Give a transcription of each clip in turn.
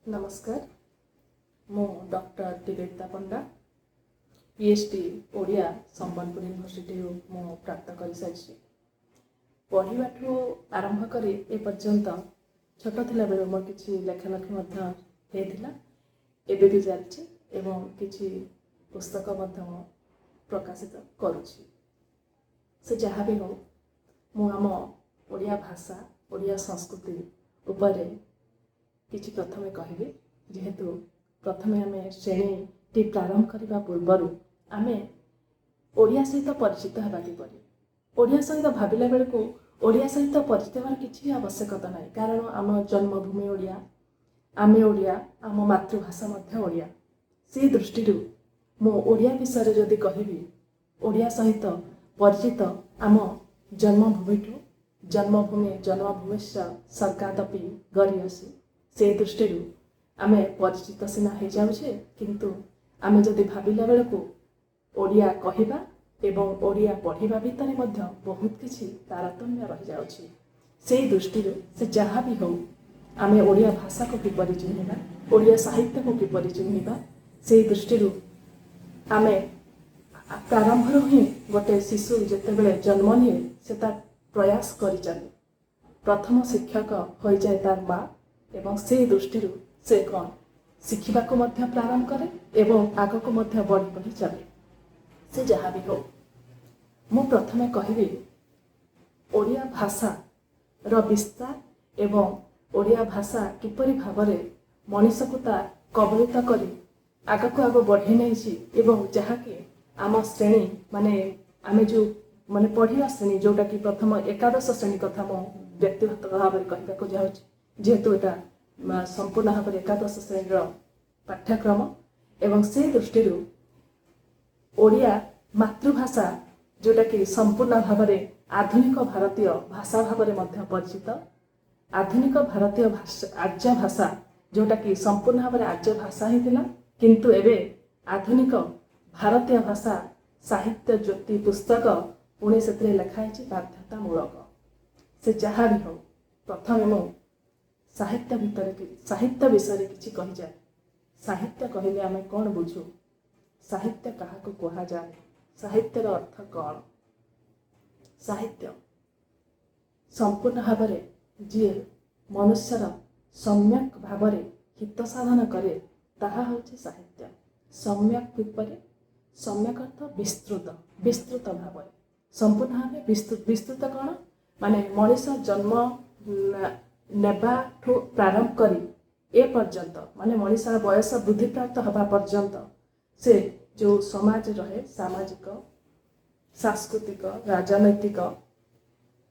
नमस्कार। मु डॉक्टर दिवेदिता पंडा PhD Odia Sambalpur university मु प्राप्त कर सारी। पढ़ा आरंभ कर ए पर्यंत छोट थिला बेले मोर किछि लेखालेखि होता एबे भी जारी एवं किछि पुस्तक प्रकाशित करुछि। से जहाँ भी हो मु आम ओडिया भाषा ओडिया संस्कृति उपरे किछि प्रथमे कहबी। जेहेतु प्रथमे आमे श्रेणी प्रारंभ करने पूर्वर आमे ओडिया सहित परिचित होगा किपरि। ओडिया सहित भाविला बेलू ओडिया सहित परिचित होवार किछि आवश्यकता नहीं, कारण आम जन्मभूमि ओडिया, आमे ओडिया, आम मातृभाषा मध्य ओडिया। से दृष्टि मु ओडिया विषय जदि कहबी, ओडिया सहित परिचित आम जन्मभूमि जन्मभूमिश्च सर्गादपि गरियसी। से दृष्टि आमे परिचित सीना हो जाऊे, किंतु आमे जदि भाविला बेलू ओडिया कहवा एवं ओडिया पढ़िबा भितर बहुत किछि तारतम्य रही जाउछि। से दृष्टि से जहाँ भी हो आमे ओडिया भाषा को किपरि चिन्हिबा, ओडिया साहित्य को किपरि चिन्हिबा, से दृष्टि आमे प्रारंभ ही गोटे शिशु जितेबले जन्म निए से तार प्रयास करि चले। प्रथम शिक्षक हो जाए तार माँ एवं से दृष्टि से कौन शिखा को प्रारंभ करे एवं आग को बढ़ी बढ़ी चले। से जहाँ भी हो मु प्रथमे कहबी ओडिया भाषा रो विस्तार एवं ओडिया भाषा किपरि भावरे मनीष को तार कबलित करी आग को आग बढ़ी नहीं एवं जहाँकि आम श्रेणी माने आमे जो माने पढ़िया श्रेणी जोटा कि प्रथम एकादश श्रेणी कथा मु व्यक्तिगत भाव में कहवाक जाऊँ, जेहेतु यहाँ संपूर्ण भाव में एकादश श्रेणी पाठ्यक्रम एवं से दृष्टि ओडिया मातृभाषा जोटा कि संपूर्ण भाव में आधुनिक भारतीय भाषा भाव में परिचित, आधुनिक भारतीय भाषा आर्य भाषा जोटा कि संपूर्ण भाव में आर्य भाषा ही थिला, किंतु एबे आधुनिक भारतीय भाषा साहित्य ज्योति पुस्तक पुणे से लिखाई बाध्यतामूलक। से जहाँ भी हो प्रथम मु साहित्य भितर साहित्य विषय किछि कहि जाए। साहित्य कहले आमे कौन बुझू, साहित्य कहा को कहा जाए, साहित्यर अर्थ कौन। साहित्य संपूर्ण भाव में जी मनुष्यर सम्यक भाव में हित साधन करे ताहा होछि साहित्य। सम्यक विपरीत सम्यक अर्थ विस्तृत, विस्तृत भाव में संपूर्ण भाव में विस्तृत कौन माने मनीष जन्म नेबा ठू प्रारंभ करी ए पर्यंत माने मनीषर बयस वृद्धि प्राप्त हवा पर्यंत से जो समाज रहे सामाजिक सांस्कृतिक राजनैतिक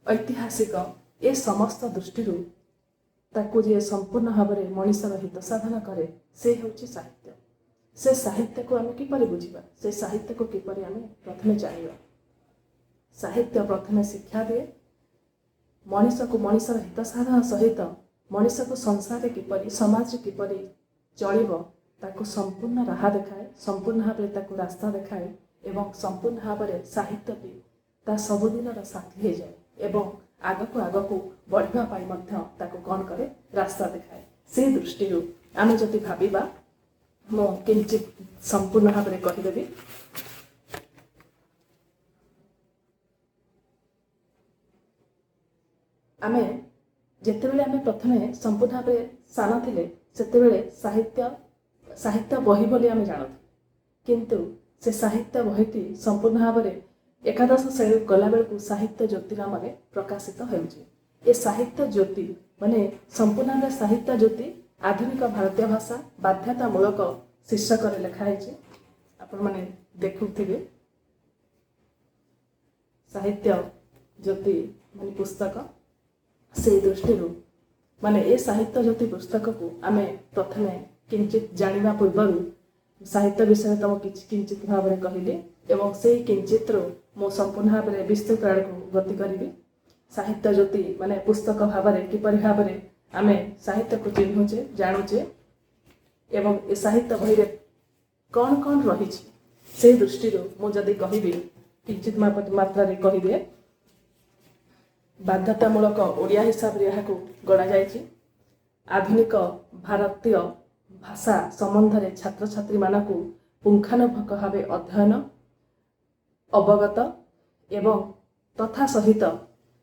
ऐतिहासिक ए समस्त दृष्टि ताकू जे संपूर्ण भाव में मनीषर हित साधन करे से होछि साहित्य। से साहित्य को आमे किपरि बुझिबा, से साहित्य को किपरि आमे प्रथमे जानिबा। साहित्य प्रथमे शिक्षा दे मनीष को मनीषर हित साधन सहित मनीष को संसार किपरि समाज किपरि चलिबो ताकू संपूर्ण राह देखाए, संपूर्ण भाव में ताकू रास्ता देखाए एवं संपूर्ण भाव में साहित्य भी ता सबुदिन साथी हो जाए एवं आग को बढ़िया पाई मध्य ताकू कौन करे रास्ता देखाए। से दृष्टि आमे जदि भाविबा मु किंचित संपूर्ण भाव में कहिदेबी। आमे जेतेबेले आमे प्रथमे संपूर्ण भाव में सान थिले सेतेबेले साहित्य बही बोली आमे जानथि, किंतु से साहित्य बहीटी संपूर्ण भाव में एकादश श्रेणी गला बेलू साहित्य ज्योति नाम प्रकाशित होउछि। ए साहित्य ज्योति माने संपूर्ण भाव साहित्य ज्योति आधुनिक भारतीय भाषा बाध्यतामूलक शीर्षक लिखाई आपण माने देखुथिबे। साहित्य ज्योति माने पुस्तक। से दृष्टि माने ए साहित्य ज्योति पुस्तक को आमे प्रथमे किंचित जानिबा पूर्वर साहित्य विषय तम किंचित भाव में कहली एवं से किंचित मो संपूर्ण भाव में विस्तृत आड़ को गति करी। साहित्य ज्योति माने पुस्तक भाव में किपरि भाव में आमे साहित्य को चिन्हुचे जानुचे एवं ए साहित्य बही रे कौन कौन रही से दृष्टि मु जदि कहबी किंचित मात्रा रे कहिबे। बाध्यतामूलक ओडिया हिसाब से यहाँ गढ़ा जाइछि। आधुनिक भारतीय ଭାଷା ସମ୍ବନ୍ଧରେ ଛାତ୍ରଛାତ୍ରୀମାନଙ୍କୁ ପୁଙ୍ଖାନୁପୁଙ୍ଖ ଭାବେ ଅଧ୍ୟୟନ ଅବଗତ ଏବଂ ତଥା ସହିତ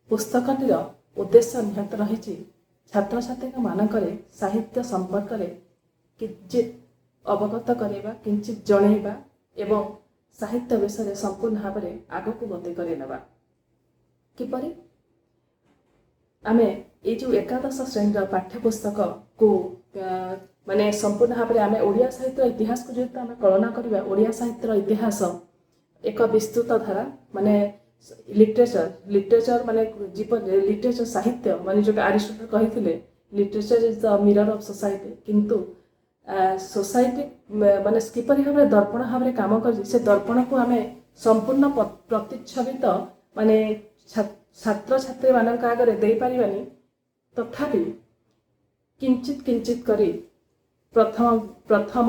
ପୁସ୍ତକଟିର ଉଦ୍ଦେଶ୍ୟ ନିହିତ ରହିଛି ଛାତ୍ରଛାତ୍ରୀଙ୍କ ମାନଙ୍କରେ ସାହିତ୍ୟ ସମ୍ପର୍କରେ କିଞ୍ଚିତ୍ ଅବଗତ କରାଇବା, କିଞ୍ଚିତ୍ ଜଣେଇବା ଏବଂ ସାହିତ୍ୟ ବିଷୟରେ ସମ୍ପୂର୍ଣ୍ଣ ଭାବରେ ଆଗକୁ ଗତି କରିନେବା। କିପରି ଆମେ ଏଇ ଯେଉଁ ଏକାଦଶ ଶ୍ରେଣୀର ପାଠ୍ୟପୁସ୍ତକକୁ ମାନେ ସମ୍ପୂର୍ଣ୍ଣ ଭାବରେ ଆମେ ଓଡ଼ିଆ ସାହିତ୍ୟର ଇତିହାସକୁ ଯେହେତୁ ଆମେ କଳନା କରିବା, ଓଡ଼ିଆ ସାହିତ୍ୟର ଇତିହାସ ଏକ ବିସ୍ତୃତ ଧାରା ମାନେ ଲିଟରେଚର ମାନେ ଲିଟରେଚର ସାହିତ୍ୟ ମାନେ ଯୋଉଟା ଆରିଷ୍ଟଟଲ କହିଥିଲେ literature is the mirror of society. କିନ୍ତୁ ସୋସାଇଟି ମାନେ କିପରି ଭାବରେ ଦର୍ପଣ ଭାବରେ କାମ କରୁଛି ସେ ଦର୍ପଣକୁ ଆମେ ସମ୍ପୂର୍ଣ୍ଣ ପ୍ରତିଚ୍ଛବିତ ମାନେ ଛାତ୍ରଛାତ୍ରୀ ମାନଙ୍କ ଆଗରେ ଦେଇପାରିବାନି। ତଥାପି କିଞ୍ଚିତ୍ କିଞ୍ଚିତ୍ କରି ପ୍ରଥମ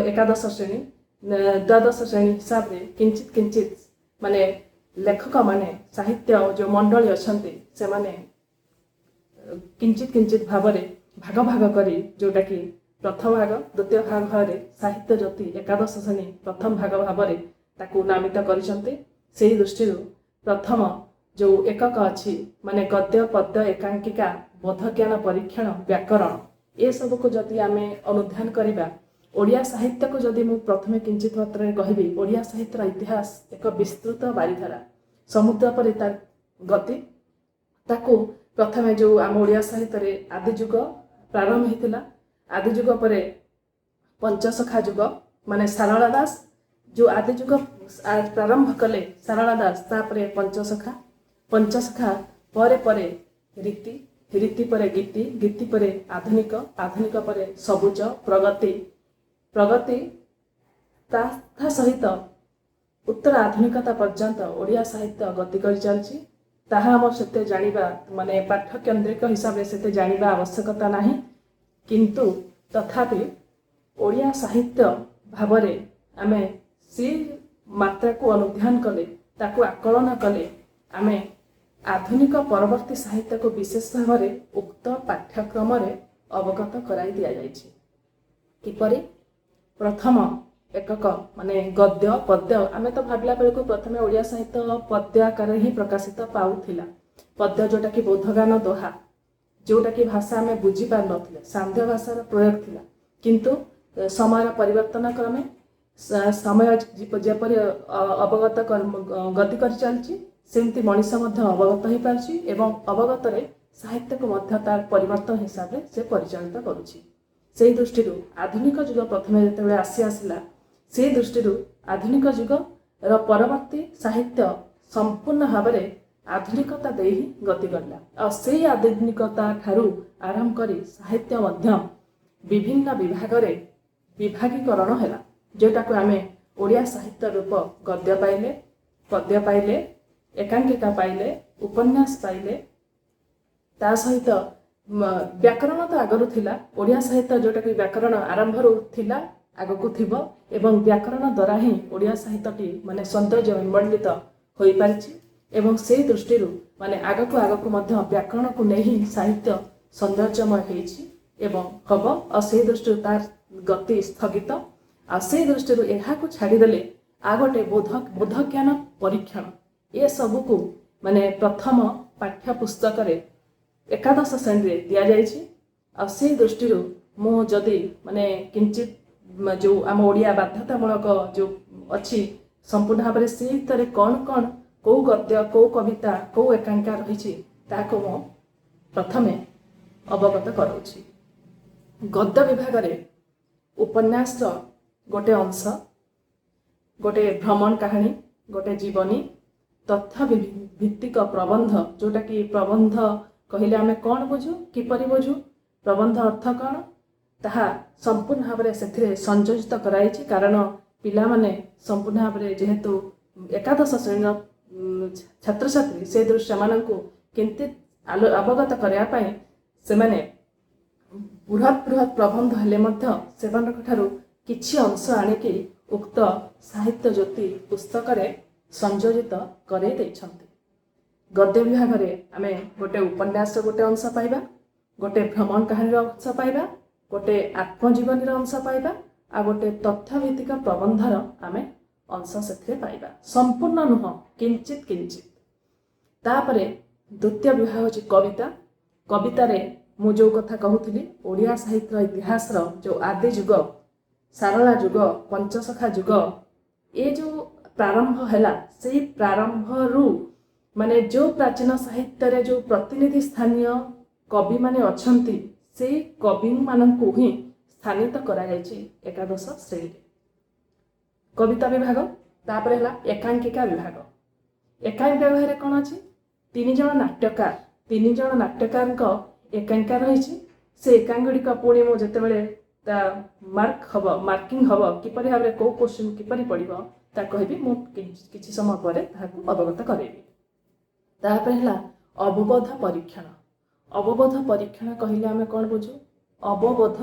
ଏକାଦଶ ଶ୍ରେଣୀ ଦ୍ୱାଦଶ ଶ୍ରେଣୀ ହିସାବରେ କିଞ୍ଚିତ୍ କିଞ୍ଚିତ୍ ମାନେ ଲେଖକମାନେ ସାହିତ୍ୟ ଯେଉଁ ମଣ୍ଡଳୀ ଅଛନ୍ତି ସେମାନେ କିଞ୍ଚିତ୍ କିଞ୍ଚିତ୍ ଭାବରେ ଭାଗ ଭାଗ କରି ଯେଉଁଟାକି ପ୍ରଥମ ଭାଗ ଦ୍ୱିତୀୟ ଭାଗ ଭାବରେ ସାହିତ୍ୟ ଜ୍ୟୋତି ଏକାଦଶ ଶ୍ରେଣୀ ପ୍ରଥମ ଭାଗ ଭାବରେ ତାକୁ ନାମିତ କରିଛନ୍ତି। ସେହି ଦୃଷ୍ଟିରୁ ପ୍ରଥମ ଯେଉଁ ଏକକ ଅଛି ମାନେ ଗଦ୍ୟ ପଦ୍ୟ ଏକାଙ୍କିକା ବୋଧଜ୍ଞାନ ପରୀକ୍ଷଣ ବ୍ୟାକରଣ ଏସବୁକୁ ଯଦି ଆମେ ଅନୁଧ୍ୟାନ କରିବା, ଓଡ଼ିଆ ସାହିତ୍ୟକୁ ଯଦି ମୁଁ ପ୍ରଥମେ କିଞ୍ଚିତ୍ ମାତ୍ରାରେ କହିବି, ଓଡ଼ିଆ ସାହିତ୍ୟର ଇତିହାସ ଏକ ବିସ୍ତୃତ ବାରିଧାରା ସମୁଦ୍ର ପରି ତାର ଗତି। ତାକୁ ପ୍ରଥମେ ଯେଉଁ ଆମ ଓଡ଼ିଆ ସାହିତ୍ୟରେ ଆଦି ଯୁଗ ପ୍ରାରମ୍ଭ ହେଇଥିଲା, ଆଦି ଯୁଗ ପରେ ପଞ୍ଚସଖା ଯୁଗ ମାନେ ସାରଳା ଦାସ ଯେଉଁ ଆଦି ଯୁଗ ପ୍ରାରମ୍ଭ କଲେ ସାରଳା ଦାସ, ତାପରେ ପଞ୍ଚସଖା ପରେ ପରେ ରୀତି ପରେ ଗୀତି ପରେ ଆଧୁନିକ ପରେ ସବୁଜ ପ୍ରଗତି ତା ସହିତ ଉତ୍ତର ଆଧୁନିକତା ପର୍ଯ୍ୟନ୍ତ ଓଡ଼ିଆ ସାହିତ୍ୟ ଗତି କରି ଚାଲିଛି। ତାହା ଆମର ସେତେ ଜାଣିବା ମାନେ ପାଠ୍ୟକେନ୍ଦ୍ରିକ ହିସାବରେ ସେତେ ଜାଣିବା ଆବଶ୍ୟକତା ନାହିଁ। କିନ୍ତୁ ତଥାପି ଓଡ଼ିଆ ସାହିତ୍ୟ ଭାବରେ ଆମେ ସେ ମାତ୍ରାକୁ ଅନୁଧ୍ୟାନ କଲେ, ତାକୁ ଆକଳନ କଲେ ଆମେ ଆଧୁନିକ ପରବର୍ତ୍ତୀ ସାହିତ୍ୟକୁ ବିଶେଷ ଭାବରେ ଉକ୍ତ ପାଠ୍ୟକ୍ରମରେ ଅବଗତ କରାଇ ଦିଆଯାଇଛି। କିପରି ପ୍ରଥମ ଏକକ ମାନେ ଗଦ୍ୟ ପଦ୍ୟ ଆମେ ତ ଭାବିଲା ବେଳକୁ ପ୍ରଥମେ ଓଡ଼ିଆ ସାହିତ୍ୟ ପଦ୍ୟ ଆକାରରେ ହିଁ ପ୍ରକାଶିତ ପାଉଥିଲା। ପଦ୍ୟ ଯେଉଁଟାକି ବୋଧଗାନ ଦୋହା, ଯେଉଁଟାକି ଭାଷା ଆମେ ବୁଝିପାରୁନଥିଲେ, ସାନ୍ଧ୍ୟ ଭାଷାର ପ୍ରୟୋଗ ଥିଲା। କିନ୍ତୁ ସମୟର ପରିବର୍ତ୍ତନ କ୍ରମେ ସମୟ ଯେପରି ଅବଗତ ଗତି କରି ଚାଲିଛି ସେମିତି ମଣିଷ ମଧ୍ୟ ଅବଗତ ହୋଇପାରୁଛି ଏବଂ ଅବଗତରେ ସାହିତ୍ୟକୁ ମଧ୍ୟ ତାର ପରିବର୍ତ୍ତନ ହିସାବରେ ସେ ପରିଚାଳିତ କରୁଛି। ସେହି ଦୃଷ୍ଟିରୁ ଆଧୁନିକ ଯୁଗ ପ୍ରଥମେ ଯେତେବେଳେ ଆସିଲା ସେହି ଦୃଷ୍ଟିରୁ ଆଧୁନିକ ଯୁଗର ପରବର୍ତ୍ତୀ ସାହିତ୍ୟ ସମ୍ପୂର୍ଣ୍ଣ ଭାବରେ ଆଧୁନିକତା ଦେଇ ହିଁ ଗତି କଲା। ଆଉ ସେଇ ଆଧୁନିକତା ଠାରୁ ଆରମ୍ଭ କରି ସାହିତ୍ୟ ମଧ୍ୟ ବିଭିନ୍ନ ବିଭାଗରେ ବିଭାଗୀକରଣ ହେଲା, ଯେଉଁଟାକୁ ଆମେ ଓଡ଼ିଆ ସାହିତ୍ୟ ରୂପ ଗଦ୍ୟ ପାଇଲେ, ପଦ୍ୟ ପାଇଲେ, ଏକାଙ୍କିକା ପାଇଲେ, ଉପନ୍ୟାସ ପାଇଲେ। ତା ସହିତ ବ୍ୟାକରଣ ତ ଆଗରୁ ଥିଲା, ଓଡ଼ିଆ ସାହିତ୍ୟ ଯେଉଁଟାକି ବ୍ୟାକରଣ ଆରମ୍ଭରୁ ଥିଲା ଆଗକୁ ଥିବ ଏବଂ ବ୍ୟାକରଣ ଦ୍ୱାରା ହିଁ ଓଡ଼ିଆ ସାହିତ୍ୟଟି ମାନେ ସୌନ୍ଦର୍ଯ୍ୟ ବିମଣ୍ଡିତ ହୋଇପାରିଛି ଏବଂ ସେହି ଦୃଷ୍ଟିରୁ ମାନେ ଆଗକୁ ମଧ୍ୟ ବ୍ୟାକରଣକୁ ନେଇ ହିଁ ସାହିତ୍ୟ ସୌନ୍ଦର୍ଯ୍ୟମୟ ହେଇଛି ଏବଂ ହବ। ଆଉ ସେହି ଦୃଷ୍ଟିରୁ ତାର ଗତି ସ୍ଥଗିତ। ଆଉ ସେହି ଦୃଷ୍ଟିରୁ ଏହାକୁ ଛାଡ଼ିଦେଲେ ଆଉ ଗୋଟେ ବୋଧଜ୍ଞାନ ପରୀକ୍ଷଣ ଏସବୁକୁ ମାନେ ପ୍ରଥମ ପାଠ୍ୟ ପୁସ୍ତକରେ ଏକାଦଶ ଶ୍ରେଣୀରେ ଦିଆଯାଇଛି। ଆଉ ସେହି ଦୃଷ୍ଟିରୁ ମୁଁ ଯଦି ମାନେ କିଞ୍ଚିତ୍ ଯେଉଁ ଆମ ଓଡ଼ିଆ ବାଧ୍ୟତାମୂଳକ ଯେଉଁ ଅଛି ସମ୍ପୂର୍ଣ୍ଣ ଭାବରେ ସେ ଭିତରେ କ'ଣ କେଉଁ ଗଦ୍ୟ କେଉଁ କବିତା କେଉଁ ଏକାଙ୍କିକା ରହିଛି ତାହାକୁ ମୁଁ ପ୍ରଥମେ ଅବଗତ କରାଉଛି। ଗଦ୍ୟ ବିଭାଗରେ ଉପନ୍ୟାସର ଗୋଟେ ଅଂଶ, ଗୋଟେ ଭ୍ରମଣ କାହାଣୀ, ଗୋଟେ ଜୀବନୀ, ତଥ୍ୟ ଭିତ୍ତିକ ପ୍ରବନ୍ଧ, ଯେଉଁଟାକି ପ୍ରବନ୍ଧ କହିଲେ ଆମେ କ'ଣ ବୁଝୁ, କିପରି ବୁଝୁ, ପ୍ରବନ୍ଧ ଅର୍ଥ କ'ଣ, ତାହା ସମ୍ପୂର୍ଣ୍ଣ ଭାବରେ ସେଥିରେ ସଂଯୋଜିତ କରାଯାଇଛି। କାରଣ ପିଲାମାନେ ସମ୍ପୂର୍ଣ୍ଣ ଭାବରେ ଯେହେତୁ ଏକାଦଶ ଶ୍ରେଣୀର ଛାତ୍ରଛାତ୍ରୀ ସେ ଦୃଷ୍ଟି ସେମାନଙ୍କୁ କେମିତି ଅବଗତ କରିବା ପାଇଁ ସେମାନେ ବୃହତ୍ ପ୍ରବନ୍ଧ ହେଲେ ମଧ୍ୟ ସେମାନଙ୍କ ଠାରୁ କିଛି ଅଂଶ ଆଣିକି ଉକ୍ତ ସାହିତ୍ୟ ଜ୍ୟୋତି ପୁସ୍ତକରେ ସଂଯୋଜିତ କରାଇ ଦେଇଛନ୍ତି। ଗଦ୍ୟ ବିଭାଗରେ ଆମେ ଗୋଟେ ଉପନ୍ୟାସର ଗୋଟେ ଅଂଶ ପାଇବା, ଗୋଟେ ଭ୍ରମଣ କାହାଣୀର ଅଂଶ ପାଇବା, गोटे आत्मजीवनी अंश पाइबा आ गोटे तथ्यभित्तिक प्रबंधर आमे अंश से पाइबा संपूर्ण नुह किंचित किंचित। तापरे द्वितीय विभाग होची कविता। कवितारे मु जो कथा कहूली ओडिया साहित्य इतिहास जो आदि जुग सारला जुग पंचसखा जुग ये जो प्रारंभ है से प्रारंभ रु माने जो प्राचीन साहित्य रे जो प्रतिनिधि स्थानीय कवि माने अछंती से कवि माननकु ही स्थानित करा जायछि एकादश श्रेणी कविता विभाग। तापर है एकांकिका विभाग। एकांकिका विभाग रे कोन अछि तीन जण नाट्यकार एकांकिका रही से एकांगुड़िक पुणी मु जेतेबेले मार्किंग हम किपरि भाव को क्वेश्चन किपरि पड़िबो ता कहबी मु किछि समय पर ताकू अवगत करेबी। तापर है अवबोध परीक्षण। अवबोध परीक्षण कहले आमे कोन बुझू अवबोध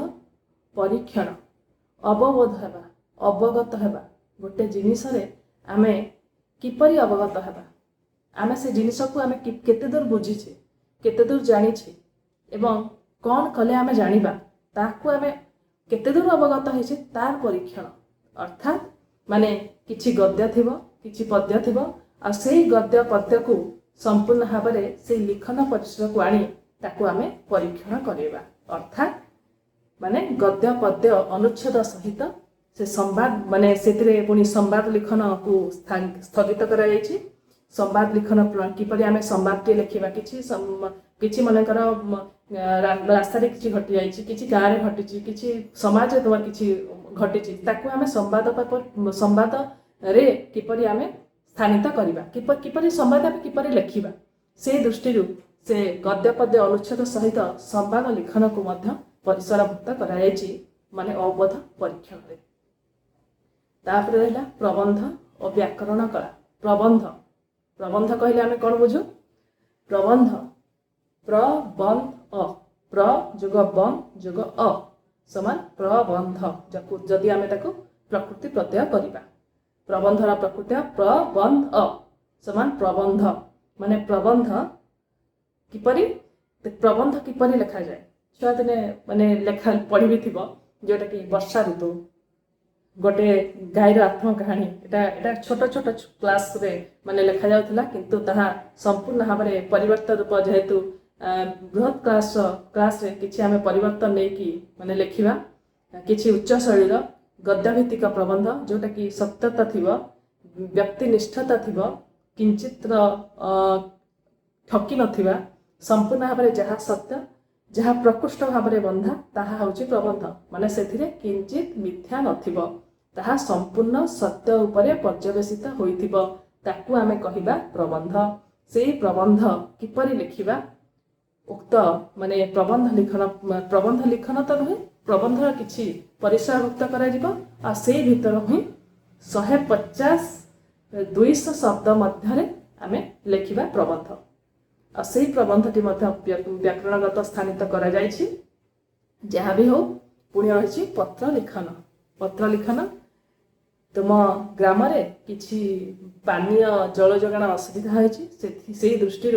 परीक्षण अवबोध हेबा अवगत हेबा गोटे जिनिस रे आमे किपरि अवगत हेबा आमे से जिनिस को आमे केते दूर बुझीछे केते दूर जानिछे एवं कौन कले आमे जानिबा ताकू आमे केते दूर अवगत होइछे तार परीक्षण। अर्थात माने किछि गद्य थिबो किछि पद्य थिबो आ सेही गद्य पद्य को संपूर्ण भाव में से लिखन परिसर को आनी ताकू आमे परीक्षण करेबा। अर्थात माने गद्य पद्य अनुच्छेद सहित से संवाद माने सेतिरे पुनी संवाद लिखन को स्थगित करा जायछि। संवाद लिखन किपरि आमे संवाद टे लिखिबा किछि मनकर रास्ता रे किछि घटी जायछि किछि गाँ रे घटिछि किछि समाज रे तोर किछि घटिछि ताकू आमे संवाद रे किपरि आमे स्थानित करिबा किपरि संवाद आमे किपरि लिखिबा से दृष्टि से गद्य पद्य अनुच्छेद सहित संवाद लिखन को मध्य परिसरभुक्त करा जायछि माने अवबोध परीक्षण रे। तापर रहला प्रबंध और व्याकरण कला। प्रबंध प्रबंध कहले आमे कोन बुझू प्रबंध प्रबंध प्र जुग बंध जुग समान प्रबंध जदि आमे ताको प्रकृति प्रत्यय करिबा प्रबंधर प्रकृति प्रबंध समान प्रबंध माने प्रबंध किपरि लिखा जाए छुआ दिने माने लेखा पढ़ी भी थिबो जोटा कि वर्षा ऋतु गोटे गाईर आत्म कहानी एटा छोट छोट क्लास रे माने लेखा जाउथला किंतु ताहा संपूर्ण भाव में परिवर्तन रूप जेहेतु बृहत क्लास रे किछि आमे परिवर्तन नै कि माने लेखिबा किछि उच्च शैलीर गद्यभित्तिक प्रबंध जोटा कि सत्यता थिबो व्यक्तिनिष्ठता थिबो किंचित ठकी नथिबा संपूर्ण भाव में जहाँ सत्य जहाँ प्रकृष्ट भाव में बंधा ताहा होछि प्रबंध माने सेथिरे किंचित मिथ्या नथिबो ताहा संपूर्ण सत्य उपरे पर्यवेसित होइथिबो ताकू आमे कहिबा प्रबंध। सेही प्रबंध किपरि लिखिबा उक्त माने प्रबंध लिखन तो नुहे प्रबंधर किछि परिसरभुक्त करा जिवो आ सेही भितर ही 150-200 शब्द मध्यरे आमे लिखिबा प्रबंध आ सेही प्रबंधटी व्याकरणगत स्थानित करा जायछि। जहाँ भी हो पुणी रही पत्र लिखन। पत्र लिखन तुम ग्राम रे किछि पानीय जल जोगाण असुविधा होइछि से दृष्टि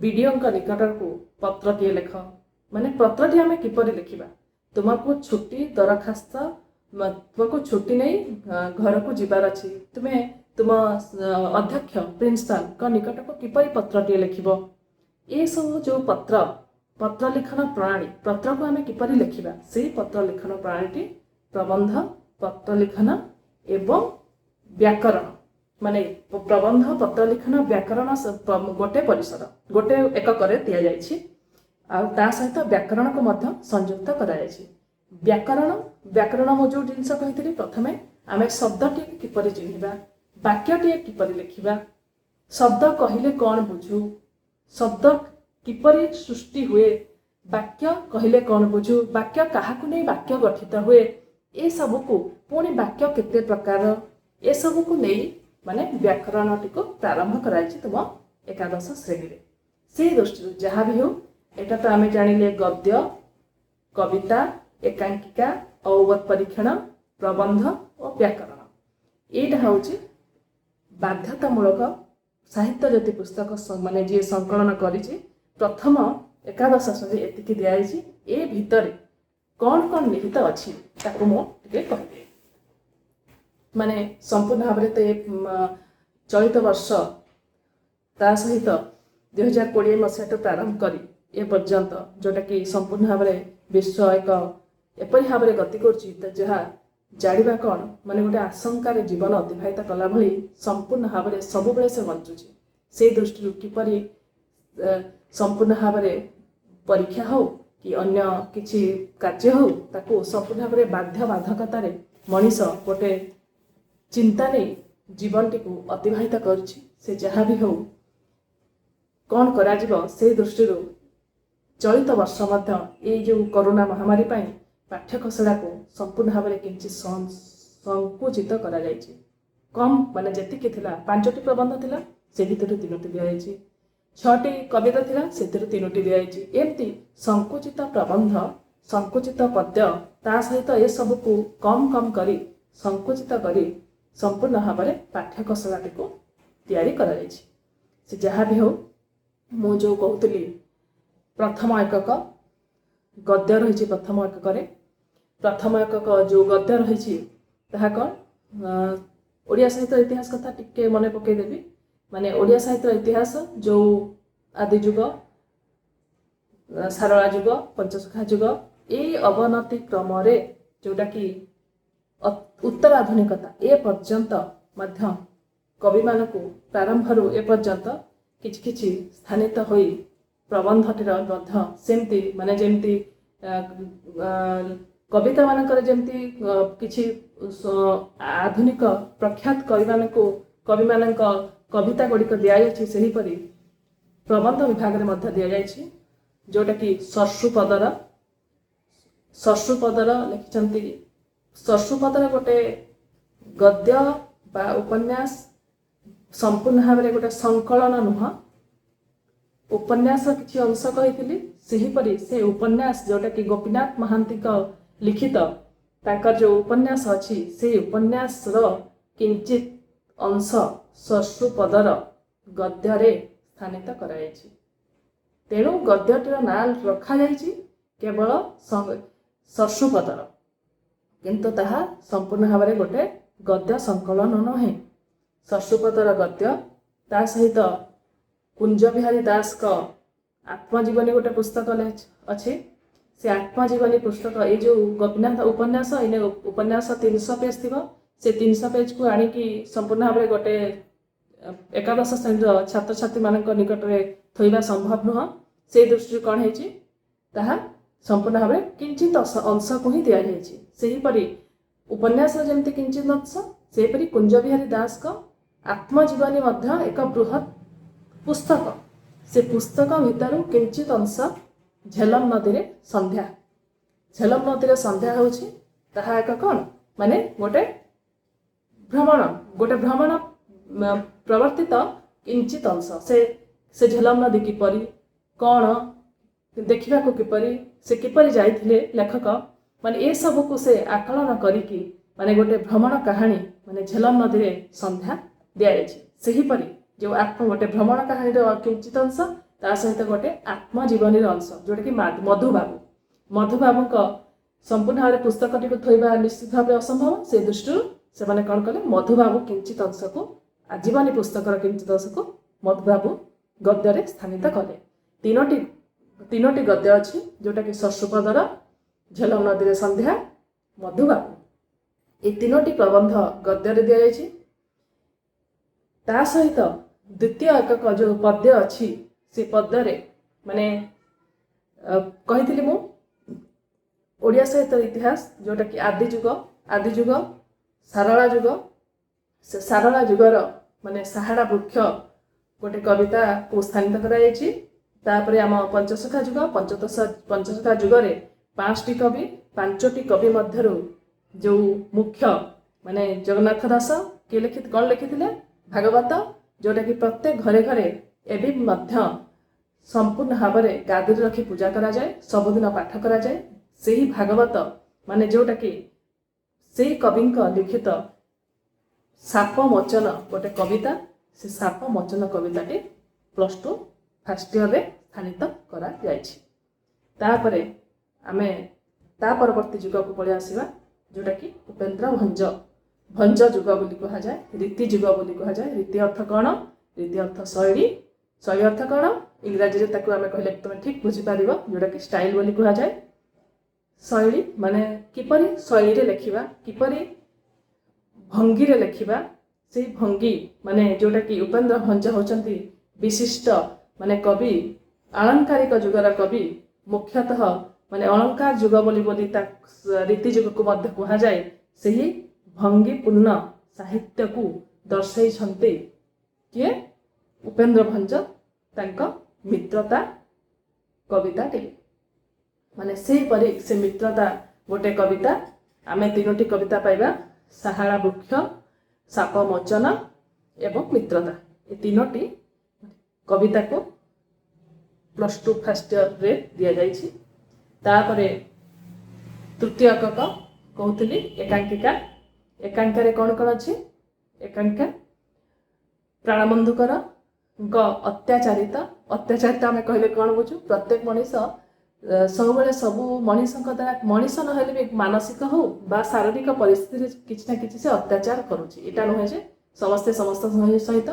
बीडीओ निकट को पत्रटीए लेख माने पत्रटी आमे किपरि लिखिबा तुमको छुट्टी दरखास्त तुमको छुट्टी नहीं घर को जीवार अछि तुम अध्यक्ष प्रिंसिपाल का निकट को किपरि पत्रटीए लिखिबो ए सब जो पत्र लिखन प्रणाली पत्र को आमे किपरि लिखिबा से पत्र लिखन प्रणाली प्रबंध पत्र लिखन एवं व्याकरण माने प्रबंध पत्र लिखन व्याकरण गोटे परिसर गोटे एकक रे दिया जायछि आ ता सहित व्याकरण को मध्य संयुक्त करा जायछि। व्याकरण मो जो जिनस कहितली प्रथमे आमे शब्दटी किपरि चिन्हिबा वाक्यटी किपरि लिखिबा शब्द कहिले कौन बुझू शब्द किपरि सृष्टि हुए वाक्य कहिले कौन बुझू वाक्य काहाकु नै वाक्य गठित हुए ए सब को पुणी वाक्य केते प्रकार ए सब को नै माने व्याकरणटी को प्रारंभ कराइछि तुम एकादश श्रेणी रे। से दृष्टि जहाँ भी हो एटा तो आमे जानिले गद्य कविता एकांकिका अवबोध परीक्षण प्रबंध और व्याकरण एटा होछि बाध्यतामूलक साहित्य ज्योति पुस्तक माने जे संकलन करिछि प्रथम एकादश श्रेणी एतिकी दियाइछि ए भितरे कौन कौन निहित अच्छी ताको मो टिके कहबे। माने संपूर्ण भाव तो चलित वर्ष ता सहित 2020 मसीहा प्रारंभ करी ए पर्यंत जोटा कि संपूर्ण भाव विश्व एक एपरी भाव गति कर जाड़ा कौन माने गोटे आशंकार जीवन अतिवाहित कला भली संपूर्ण भाव सब से बंचुची से दृष्टि किपरि संपूर्ण भाव परीक्षा हो कि अन्य किछि कार्य हो ताको संपूर्ण भाव बाध्य बाधकतार मनीष गोटे चिंता नहीं जीवन टी अतिवाहित करुछि से जहाँ भी हो कौन करा जीव से दृष्टि चलित वर्ष ये जो कोरोना महामारी पाठ्यकशला को संपूर्ण भाव में किंचित संकुचित करा जायछि। कम माने जेतिकी थिला 5टी प्रबंध थिला से भितर 3टी दिया जायछि, 6टी कविता थिला से 3टी दिया जायछि। एमती संकुचित प्रबंध संकुचित पद्य ता सहित ए सब को कम कम करी संकुचित करी संपूर्ण भाव में पाठ्यकशलाटी को तैयारी करा जायछि। से जहाँ भी हो मु जो कहूली प्रथम एकक गद्य रही प्रथम एकक प्रथम एकक जो गद्य रही कौन ओडिया साहित्य इतिहास कथा टिके मन पकईदेवी। माने ओडिया साहित्य इतिहास जो आदि जुग सारला जुग पंचसखा जुग ये अवनति क्रम जोटा कि उत्तराधुनिकता ए पर्यंत मध्य कवि मान को प्रारंभ ए पर्यंत किछि किछि स्थानित होई प्रबंधटीर सेमती माने जेमती कविता मानकर जेमती किछि आधुनिक प्रख्यात कवि मानक कविता गुड़िक दि जाइछि सेहीपरि प्रबंध विभाग में दि जाइछि जोटा कि सरसुपदर लिखिछन्ति। सरसुपदर गोटे गद्य बा उपन्यास संपूर्ण भाव में गोटे संकलन नुह उपन्यास किछि अंश कही सेहीपरि से उपन्यास जोटा कि गोपीनाथ महांती लिखित तांकर जो उपन्यास अच्छी से उपन्यास किंचित अंश सरसुपदर गद्य स्थानित कराइछि। तेणु गद्यटीर ना रखा जाइछि केवल सरसुपदर किंतु ताहा संपूर्ण भाव में गोटे गद्य संकलन नहे। सरसुपदर गद्य ता सहित कुंज बिहारी दास का आत्मजीवनी गोटे पुस्तक अच्छे से आत्मजीवनी पुस्तक ये जो गोपीनाथ उपन्यास इन उपन्यास 300 पेज थी से 300 पेज को आणिकी संपूर्ण भाव में गोटे एकादश श्रेणी छात्र छात्री मान निकट में थोड़ा संभव नुह। से दृष्टि कौन है संपूर्ण भाव में किंचित अंश को ही दि जाइए। सेहीपरि उपन्यास जमती किंचित अंश सेहीपरि कुंज बिहारी दास का आत्मजीवनी एक बृहत पुस्तक से पुस्तक भितर किंचित अंश झेलम नदी रे संध्या झेलम नदी रे संध्या होछि ताहा एक कौन माने गोटे भ्रमण प्रवर्तित किंचित अंश से झेलम नदी किपरि कौन देखा किपरि से किपरि जाइथिले लेखक माने ए सब को से आकलन करिकी माने गोटे भ्रमण कहानी माने झेलम नदी रे संध्या दिया जाइछि। सेहीपरि जो आत्म गोटे भ्रमण कहानी किंचित अंश ता सहित गोटे आत्मजीवनी अंश जोटा कि मधुबाबू संपूर्ण भाव पुस्तक टी थोड़ा निश्चित भाव असंभव। से दृष्टि से कौन कले मधुबाबू किंचित अंश को आजीवनी पुस्तक किंचित अंश को मधुबाबू गद्य स्थानित कले। तीनोटी गद्य अच्छी जोटा कि सरसुपदर झेलम नदी रे संध्या मधुबाबू ये तीनोटी प्रबंध गद्य दि जाइछि। ता सहित द्वितीय एकक जो पद्य अच्छी से पद्य माने कही मु ओडिया साहित्य इतिहास जोटा कि आदि जुग सारला जुग से सारला जुगर माने साहाड़ा वृक्ष गोटे कविता को स्थानित कराइछि। तापरे आम पंचसखा जुगरे 5टी कवि मध्यरु जो मुख्य माने जगन्नाथ दास के लिखित कौन लिखिथिले भागवत जोटा कि प्रत्येक घरे घरे एवं मध्य संपूर्ण भाव में गादी रखी पूजा करा जाए सबुदिन पाठ करा जाए। सही भागवत माने जोटा कि से कवि लिखित साप मोचन गोटे कविता से साप मोचन कविताटी +2 फर्स्ट ईयर रे स्थानित करा जाइछि। तापरे आमे ତା ପରବର୍ତ୍ତୀ ଯୁଗକୁ ପଳେଇ ଆସିବା ଯୋଉଟାକି ଉପେନ୍ଦ୍ର ଭଞ୍ଜ ଭଞ୍ଜ ଯୁଗ ବୋଲି କୁହାଯାଏ, ରୀତି ଯୁଗ ବୋଲି କୁହାଯାଏ। ରୀତି ଅର୍ଥ କ'ଣ? ରୀତି ଅର୍ଥ ଶୈଳୀ, ଶୈଳୀ ଅର୍ଥ କ'ଣ? ଇଂରାଜୀରେ ତାକୁ ଆମେ କହିଲେ ତୁମେ ଠିକ୍ ବୁଝିପାରିବ, ଯୋଉଟାକି ଷ୍ଟାଇଲ ବୋଲି କୁହାଯାଏ। ଶୈଳୀ ମାନେ କିପରି ଶୈଳୀରେ ଲେଖିବା, କିପରି ଭଙ୍ଗୀରେ ଲେଖିବା, ସେଇ ଭଙ୍ଗୀ ମାନେ ଯୋଉଟାକି ଉପେନ୍ଦ୍ର ଭଞ୍ଜ ହେଉଛନ୍ତି ବିଶିଷ୍ଟ ମାନେ କବି, ଆଳଙ୍କାରିକ ଯୁଗର କବି, ମୁଖ୍ୟତଃ ମାନେ ଅଳଙ୍କାର ଯୁଗ ବୋଲି ତା ରୀତି ଯୁଗକୁ ମଧ୍ୟ କୁହାଯାଏ। ସେହି ଭଙ୍ଗୀପୂର୍ଣ୍ଣ ସାହିତ୍ୟକୁ ଦର୍ଶାଇଛନ୍ତି କିଏ? ଉପେନ୍ଦ୍ର ଭଞ୍ଜ ତାଙ୍କ ମିତ୍ରତା କବିତାଟି। ମାନେ ସେହିପରି ସେ ମିତ୍ରତା ଗୋଟେ କବିତା, ଆମେ 3ଟି କବିତା ପାଇବା, ସାହାଳା ବୃକ୍ଷ, ସାପ ମୋଚନ ଏବଂ ମିତ୍ରତା। ଏ 3ଟି କବିତାକୁ +2 ଫାର୍ଷ୍ଟ ଇୟରରେ ଦିଆଯାଇଛି। ତାପରେ ତୃତୀୟ ଏକକ କହୁଥିଲି ଏକାଙ୍କିକା। ଏକାଙ୍କାରେ କ'ଣ କ'ଣ ଅଛି? ଏକାଙ୍କିକା ପ୍ରାଣବନ୍ଧୁକର ଅତ୍ୟାଚାରିତ ଆମେ କହିଲେ କ'ଣ ବୁଝୁ? ପ୍ରତ୍ୟେକ ମଣିଷ ସବୁବେଳେ ସବୁ ମଣିଷଙ୍କ ଦ୍ୱାରା, ମଣିଷ ନହେଲେ ବି ମାନସିକ ହଉ ବା ଶାରୀରିକ ପରିସ୍ଥିତିରେ କିଛି ନା କିଛି ସେ ଅତ୍ୟାଚାର କରୁଛି। ଏଇଟା ନୁହେଁ ଯେ ସମସ୍ତେ ସମସ୍ତଙ୍କ ସହିତ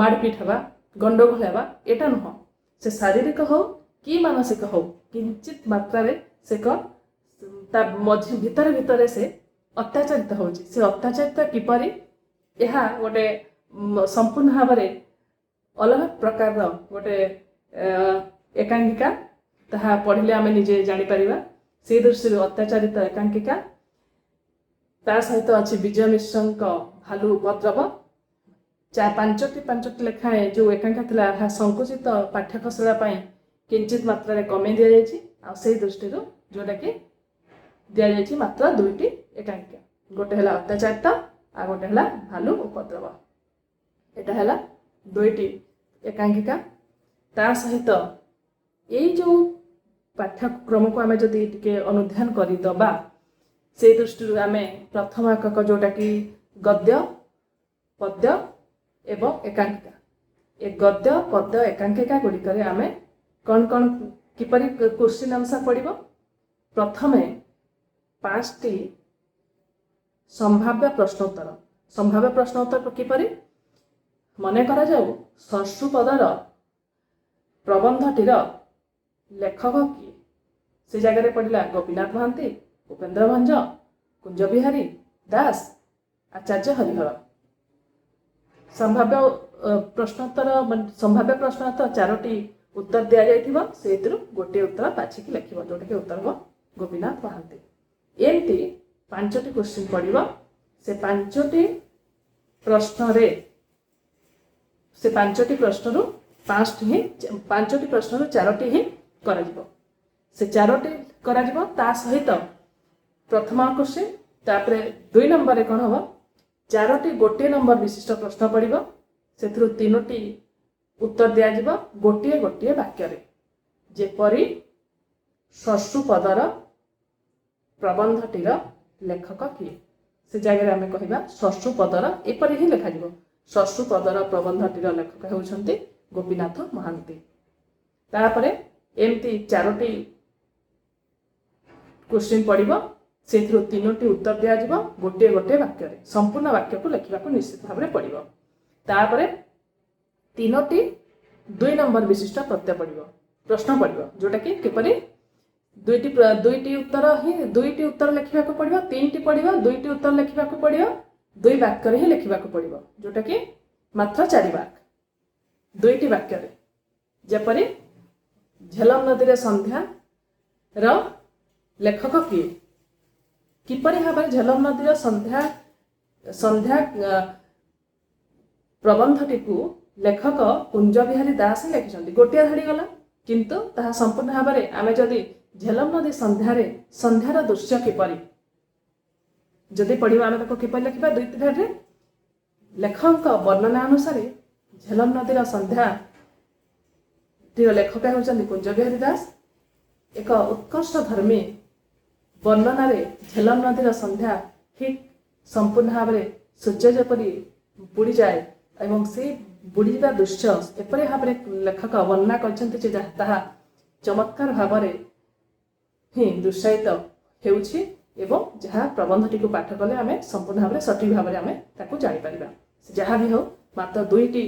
ମାରପିଟ ହେବା, ଗଣ୍ଡଗୋଳ ହେବା, ଏଇଟା ନୁହଁ। ସେ ଶାରୀରିକ ହଉ କି ମାନସିକ ହଉ କିଞ୍ଚିତ ମାତ୍ରାରେ ସେ ତା ମଝି ଭିତରେ ସେ ଅତ୍ୟାଚାରିତ ହେଉଛି। ସେ ଅତ୍ୟାଚାରିତ କିପରି, ଏହା ଗୋଟେ ସମ୍ପୂର୍ଣ୍ଣ ଭାବରେ ଅଲଗା ପ୍ରକାରର ଗୋଟେ ଏକାଙ୍କିକା। ତାହା ପଢ଼ିଲେ ଆମେ ନିଜେ ଜାଣିପାରିବା। ସେହି ଦୃଷ୍ଟିରୁ ଅତ୍ୟାଚାରିତ ଏକାଙ୍କିକା। ତା ସହିତ ଅଛି ବିଜୟ ମିଶ୍ରଙ୍କ ଭାଲୁ ଉପଦ୍ରବ। 5ଟି ଲେଖାଏଁ ଯେଉଁ ଏକାଙ୍କିକା ଥିଲା, ଏହା ସଂକୁଚିତ ପାଠ୍ୟଖସଡ଼ା ପାଇଁ କିଞ୍ଚିତ ମାତ୍ରାରେ କମେଇ ଦିଆଯାଇଛି। ଆଉ ସେହି ଦୃଷ୍ଟିରୁ ଯେଉଁଟାକି ଦିଆଯାଇଛି ମାତ୍ର 2ଟି ଏକାଙ୍କିକା, ଗୋଟେ ହେଲା ଅତ୍ୟାଚାରିତ ଆଉ ଗୋଟେ ହେଲା ଭାଲୁ ଉପଦ୍ରବ। ଏଇଟା ହେଲା 2ଟି ଏକାଙ୍କିକା। ତା ସହିତ ଏଇ ଯେଉଁ ପାଠ୍ୟକ୍ରମକୁ ଆମେ ଯଦି ଟିକେ ଅନୁଧ୍ୟାନ କରିଦେବା, ସେଇ ଦୃଷ୍ଟିରୁ ଆମେ ପ୍ରଥମ ଏକକ ଯେଉଁଟାକି ଗଦ୍ୟ, ପଦ୍ୟ ଏବଂ ଏକାଙ୍କିକା, ଏ ଗଦ୍ୟ ପଦ୍ୟ ଏକାଙ୍କିକା ଗୁଡ଼ିକରେ ଆମେ କ'ଣ କ'ଣ କିପରି କ୍ୱେଶ୍ଚିନ୍ ଆନ୍ସର ପଡ଼ିବ? ପ୍ରଥମେ 5ଟି ସମ୍ଭାବ୍ୟ ପ୍ରଶ୍ନୋତ୍ତର। ସମ୍ଭାବ୍ୟ ପ୍ରଶ୍ନୋତ୍ତର କିପରି? ମନେ କରାଯାଉ ଷଷ୍ଠପଦର ପ୍ରବନ୍ଧଟିର ଲେଖକ କିଏ? ସେ ଜାଗାରେ ପଡ଼ିଲା ଗୋପୀନାଥ ମହାନ୍ତି, ଉପେନ୍ଦ୍ର ଭଞ୍ଜ, କୁଞ୍ଜ ବିହାରୀ ଦାସ, ଆଚାର୍ଯ୍ୟ ହରିହର। ସମ୍ଭାବ୍ୟ ପ୍ରଶ୍ନୋତ୍ତର 4ଟି ଉତ୍ତର ଦିଆଯାଇଥିବ, ସେଇଥିରୁ ଗୋଟିଏ ଉତ୍ତର ବାଛିକି ଲେଖିବ, ଯେଉଁଟାକି ଉତ୍ତର ହେବ ଗୋପୀନାଥ ମହାନ୍ତି। ଏମିତି 5ଟି କ୍ୱେଶ୍ଚିନ୍ ପଡ଼ିବ। ସେ 5ଟି ପ୍ରଶ୍ନରୁ 4ଟି ହିଁ କରାଯିବ। ସେ 4ଟି କରାଯିବ। ତା ସହିତ ପ୍ରଥମ କ୍ୱେଶ୍ଚିନ୍, ତାପରେ 2 ନମ୍ବରରେ କ'ଣ ହେବ? 4ଟି ଗୋଟିଏ ନମ୍ବର ବିଶିଷ୍ଟ ପ୍ରଶ୍ନ ପଡ଼ିବ। ସେଥିରୁ 3ଟି ଉତ୍ତର ଦିଆଯିବ ଗୋଟିଏ ଗୋଟିଏ ବାକ୍ୟରେ। ଯେପରି ଷଷ୍ଠପଦର ପ୍ରବନ୍ଧଟିର ଲେଖକ କିଏ? ସେ ଜାଗାରେ ଆମେ କହିବା ଷଷ୍ଠପଦର, ଏପରି ହିଁ ଲେଖାଯିବ, ଷଷ୍ଠପଦର ପ୍ରବନ୍ଧଟିର ଲେଖକ ହେଉଛନ୍ତି ଗୋପୀନାଥ ମହାନ୍ତି। ତାପରେ ଏମିତି 4ଟି କ୍ୱେଶ୍ଚିନ୍ ପଡ଼ିବ। ସେଥିରୁ 3ଟି ଉତ୍ତର ଦିଆଯିବ ଗୋଟିଏ ଗୋଟିଏ ବାକ୍ୟରେ। ସମ୍ପୂର୍ଣ୍ଣ ବାକ୍ୟକୁ ଲେଖିବାକୁ ନିଶ୍ଚିତ ଭାବରେ ପଡ଼ିବ। ତାପରେ 3ଟି 2 ନମ୍ବର ବିଶିଷ୍ଟ ପ୍ରଶ୍ନ ପଡ଼ିବ, ଯେଉଁଟାକି କିପରି 2ଟି ଉତ୍ତର ଲେଖିବାକୁ ପଡ଼ିବ, 3ଟି ପଡ଼ିବ, 2ଟି ଉତ୍ତର ଲେଖିବାକୁ ପଡ଼ିବ, 2 ବାକ୍ୟରେ ହିଁ ଲେଖିବାକୁ ପଡ଼ିବ, ଯେଉଁଟାକି ମାତ୍ର 4 ବାକ୍ୟ 2ଟି ବାକ୍ୟରେ। ଯେପରି ଝେଲମ ନଦୀରେ ସନ୍ଧ୍ୟାର ଲେଖକ କିଏ? କିପରି ଭାବରେ ଝେଲମ ନଦୀର ସନ୍ଧ୍ୟା ପ୍ରବନ୍ଧଟିକୁ ଲେଖକ କୁଞ୍ଜ ବିହାରୀ ଦାସ ଲେଖିଛନ୍ତି। ଗୋଟିଏ ଧାଡ଼ି ଗଲା, କିନ୍ତୁ ତାହା ସମ୍ପୂର୍ଣ୍ଣ ଭାବରେ ଆମେ ଯଦି ଝେଲମ ନଦୀ ସନ୍ଧ୍ୟାର ଦୃଶ୍ୟ କିପରି ଯଦି ପଢ଼ିବା, ଆମେ ତାକୁ କିପରି ଲେଖିବା? 2ଟି ଧାଡ଼ିରେ। ଲେଖକଙ୍କ ବର୍ଣ୍ଣନା ଅନୁସାରେ ଝେଲମ ନଦୀର ସନ୍ଧ୍ୟାଟିର ଲେଖକ ହେଉଛନ୍ତି କୁଞ୍ଜ ବିହାରୀ ଦାସ। ଏକ ଉତ୍କର୍ଷ ଧର୍ମୀ ବର୍ଣ୍ଣନାରେ ଝେଲମ ନଦୀର ସନ୍ଧ୍ୟା ଠିକ୍ ସମ୍ପୂର୍ଣ୍ଣ ଭାବରେ ସୂର୍ଯ୍ୟ ଯେପରି ବୁଡ଼ିଯାଏ ଏବଂ ସେଇ ବୁଡ଼ିଯିବା ଦୃଶ୍ୟ ଏପରି ଭାବରେ ଲେଖକ ବର୍ଣ୍ଣନା କରିଛନ୍ତି ଯେ ତାହା ଚମତ୍କାର ଭାବରେ ହିଁ ଦୁଃସାହିତ ହେଉଛି ଏବଂ ଯାହା ପ୍ରବନ୍ଧଟିକୁ ପାଠ କଲେ ଆମେ ସମ୍ପୂର୍ଣ୍ଣ ଭାବରେ ସଠିକ୍ ଭାବରେ ଆମେ ତାକୁ ଜାଣିପାରିବା। ଯାହା ବି ହେଉ ମାତ୍ର ଦୁଇଟି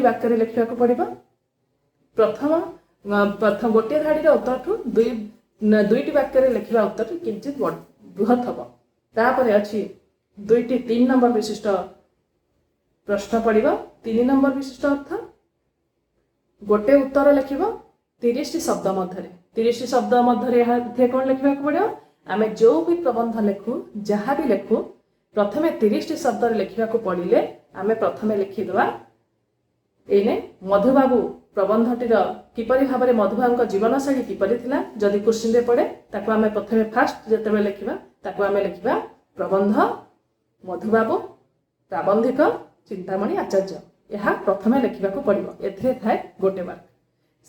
ବାକ୍ୟରେ ଲେଖିବାକୁ ପଡ଼ିବ। ପ୍ରଥମ ଗୋଟିଏ ଧାଡ଼ିର ଉତ୍ତରଠୁ ଦୁଇଟି ବାକ୍ୟରେ ଲେଖିବା ଉତ୍ତରଟି କିଞ୍ଚିତ୍ ବୃହତ୍ ହେବ। ତାପରେ ଅଛି 3 ନମ୍ବର ବିଶିଷ୍ଟ ପ୍ରଶ୍ନ ପଡ଼ିବ। 3 ନମ୍ବର ବିଶିଷ୍ଟ ଅର୍ଥ ଗୋଟେ ଉତ୍ତର ଲେଖିବ 30ଟି ଶବ୍ଦ ମଧ୍ୟରେ। 30ଟି ଶବ୍ଦ ମଧ୍ୟରେ ଏଥିରେ କ'ଣ ଲେଖିବାକୁ ପଡ଼ିବ? ଆମେ ଯେଉଁ ବି ପ୍ରବନ୍ଧ ଲେଖୁ, ଯାହା ବି ଲେଖୁ, ପ୍ରଥମେ 30ଟି ଶବ୍ଦରେ ଲେଖିବାକୁ ପଡ଼ିଲେ ଆମେ ପ୍ରଥମେ ଲେଖିଦେବା ଏଇନେ ମଧୁବାବୁ ପ୍ରବନ୍ଧଟିର କିପରି ଭାବରେ ମଧୁବାବୁଙ୍କ ଜୀବନଶୈଳୀ କିପରି ଥିଲା। ଯଦି କୋଶ୍ଚିନ୍ରେ ପଡ଼େ ତାକୁ ଆମେ ପ୍ରଥମେ ଫାଷ୍ଟ ଯେତେବେଳେ ଲେଖିବା ତାକୁ ଆମେ ଲେଖିବା ପ୍ରବନ୍ଧ ମଧୁବାବୁ ପ୍ରାବନ୍ଧିକ ଚିନ୍ତାମଣି ଆଚାର୍ଯ୍ୟ। ଏହା ପ୍ରଥମେ ଲେଖିବାକୁ ପଡ଼ିବ। ଏଥିରେ ଥାଏ ଗୋଟେ ମାର୍କ।